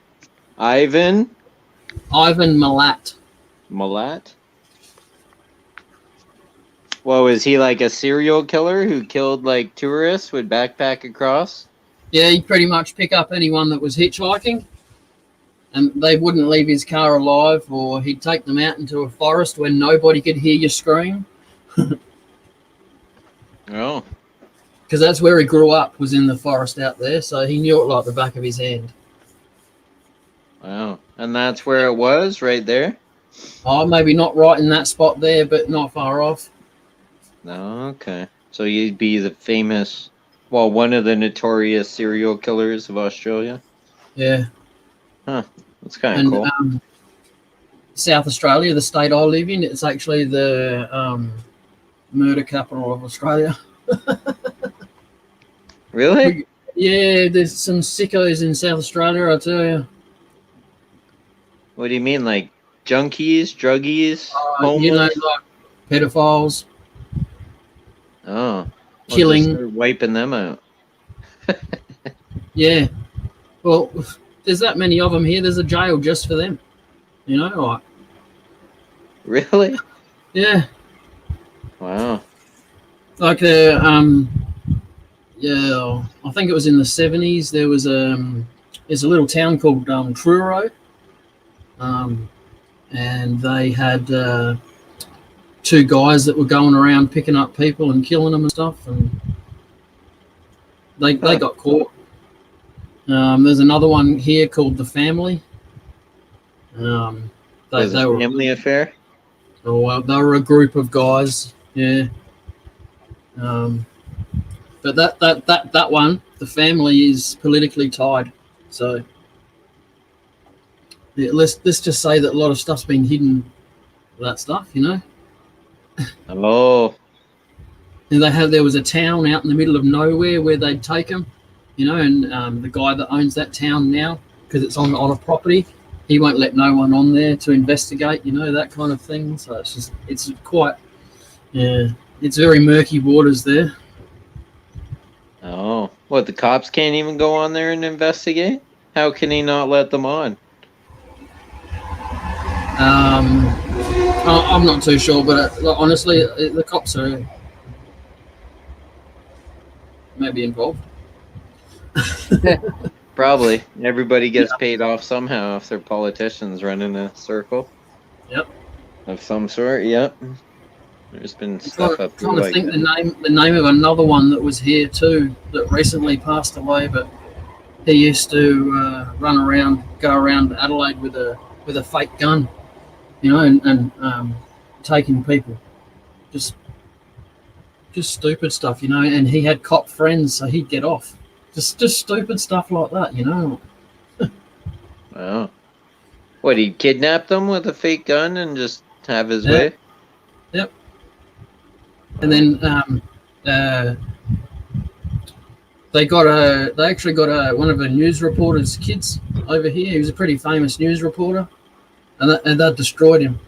Ivan Milat. Milat? Well, is he like a serial killer who killed like tourists, would backpack across? Yeah, he'd pretty much pick up anyone that was hitchhiking, and they wouldn't leave his car alive, or he'd take them out into a forest where nobody could hear you scream. Oh. Because that's where he grew up, was in the forest out there, so he knew it like the back of his hand. Wow. And that's where it was, right there? Oh, maybe not right in that spot there, but not far off. No, okay. So you'd be the famous, well, one of the notorious serial killers of Australia. Yeah. That's kind of And cool. South Australia, the state I live in, it's actually the murder capital of Australia. Really? Yeah, there's some sickos in South Australia, I tell you. What do you mean, like junkies, druggies, You know, homeless? like pedophiles, Oh, well, just killing. start wiping them out. Yeah. Well, there's that many of them here. There's a jail just for them. You know, like, Really? yeah. Wow. Like yeah, I think it was in the 70s. There's a little town called Truro, and they had two guys that were going around picking up people and killing them and stuff, and they got caught. There's another one here called The Family. Was it a family affair? They were a group of guys, yeah. But that one, The Family, is politically tied. So yeah, let's just say that a lot of stuff's been hidden. That stuff, you know. Hello. And there was a town out in the middle of nowhere where they'd take them, you know. And the guy that owns that town now, because it's on a property, he won't let no one on there to investigate, you know, that kind of thing. So it's quite, yeah, it's very murky waters there. Oh, what? The cops can't even go on there and investigate? How can he not let them on? I'm not too sure, but honestly, the cops are maybe involved. Probably. Everybody gets paid off somehow if they're politicians running a circle. Yep. Of some sort, yep. There's been stuff up trying here to like think the name of another one that was here too that recently passed away, but he used to go around Adelaide with a fake gun, you know, and taking people, just stupid stuff, you know. And he had cop friends, so he'd get off. Just stupid stuff like that, you know. Wow. What, he kidnapped them with a fake gun and just have his Yeah. way? Yep. And then they actually got one of the news reporters' kids over here. He was a pretty famous news reporter, and they destroyed him.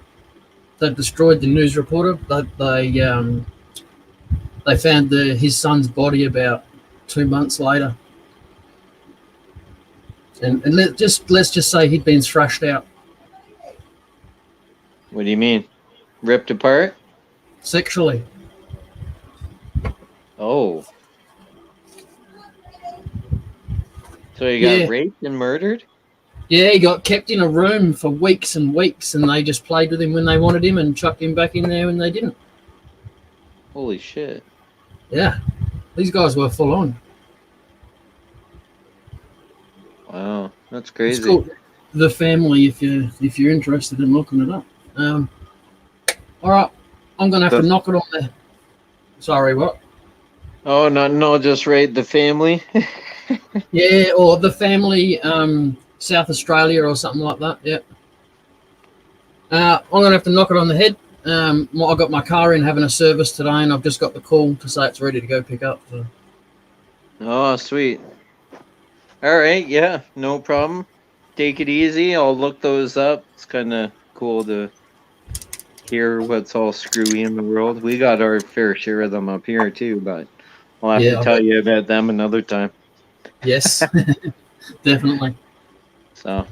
They destroyed the news reporter. They found his son's body about 2 months later, and let's just say he'd been thrashed out What do you mean? Ripped apart? sexually. Oh. So he got Yeah. raped and murdered? Yeah, he got kept in a room for weeks and weeks, and they just played with him when they wanted him and chucked him back in there when they didn't. Holy shit. Yeah, these guys were full on. Wow. That's It's crazy. called The Family if you're interested in looking it up. All right, I'm gonna have to knock it on there. Sorry, what? Oh, no, just right, The Family. Yeah, or The Family, South Australia or something like that. Yeah. I'm gonna have to knock it on the head. I got my car in having a service today, and I've just got the call to say it's ready to go pick up. So. Oh, sweet. All right, yeah, no problem. Take it easy. I'll look those up. It's kind of cool to hear what's all screwy in the world. We got our fair share of them up here too, but I'll have to tell you about them another time. Yes, definitely. So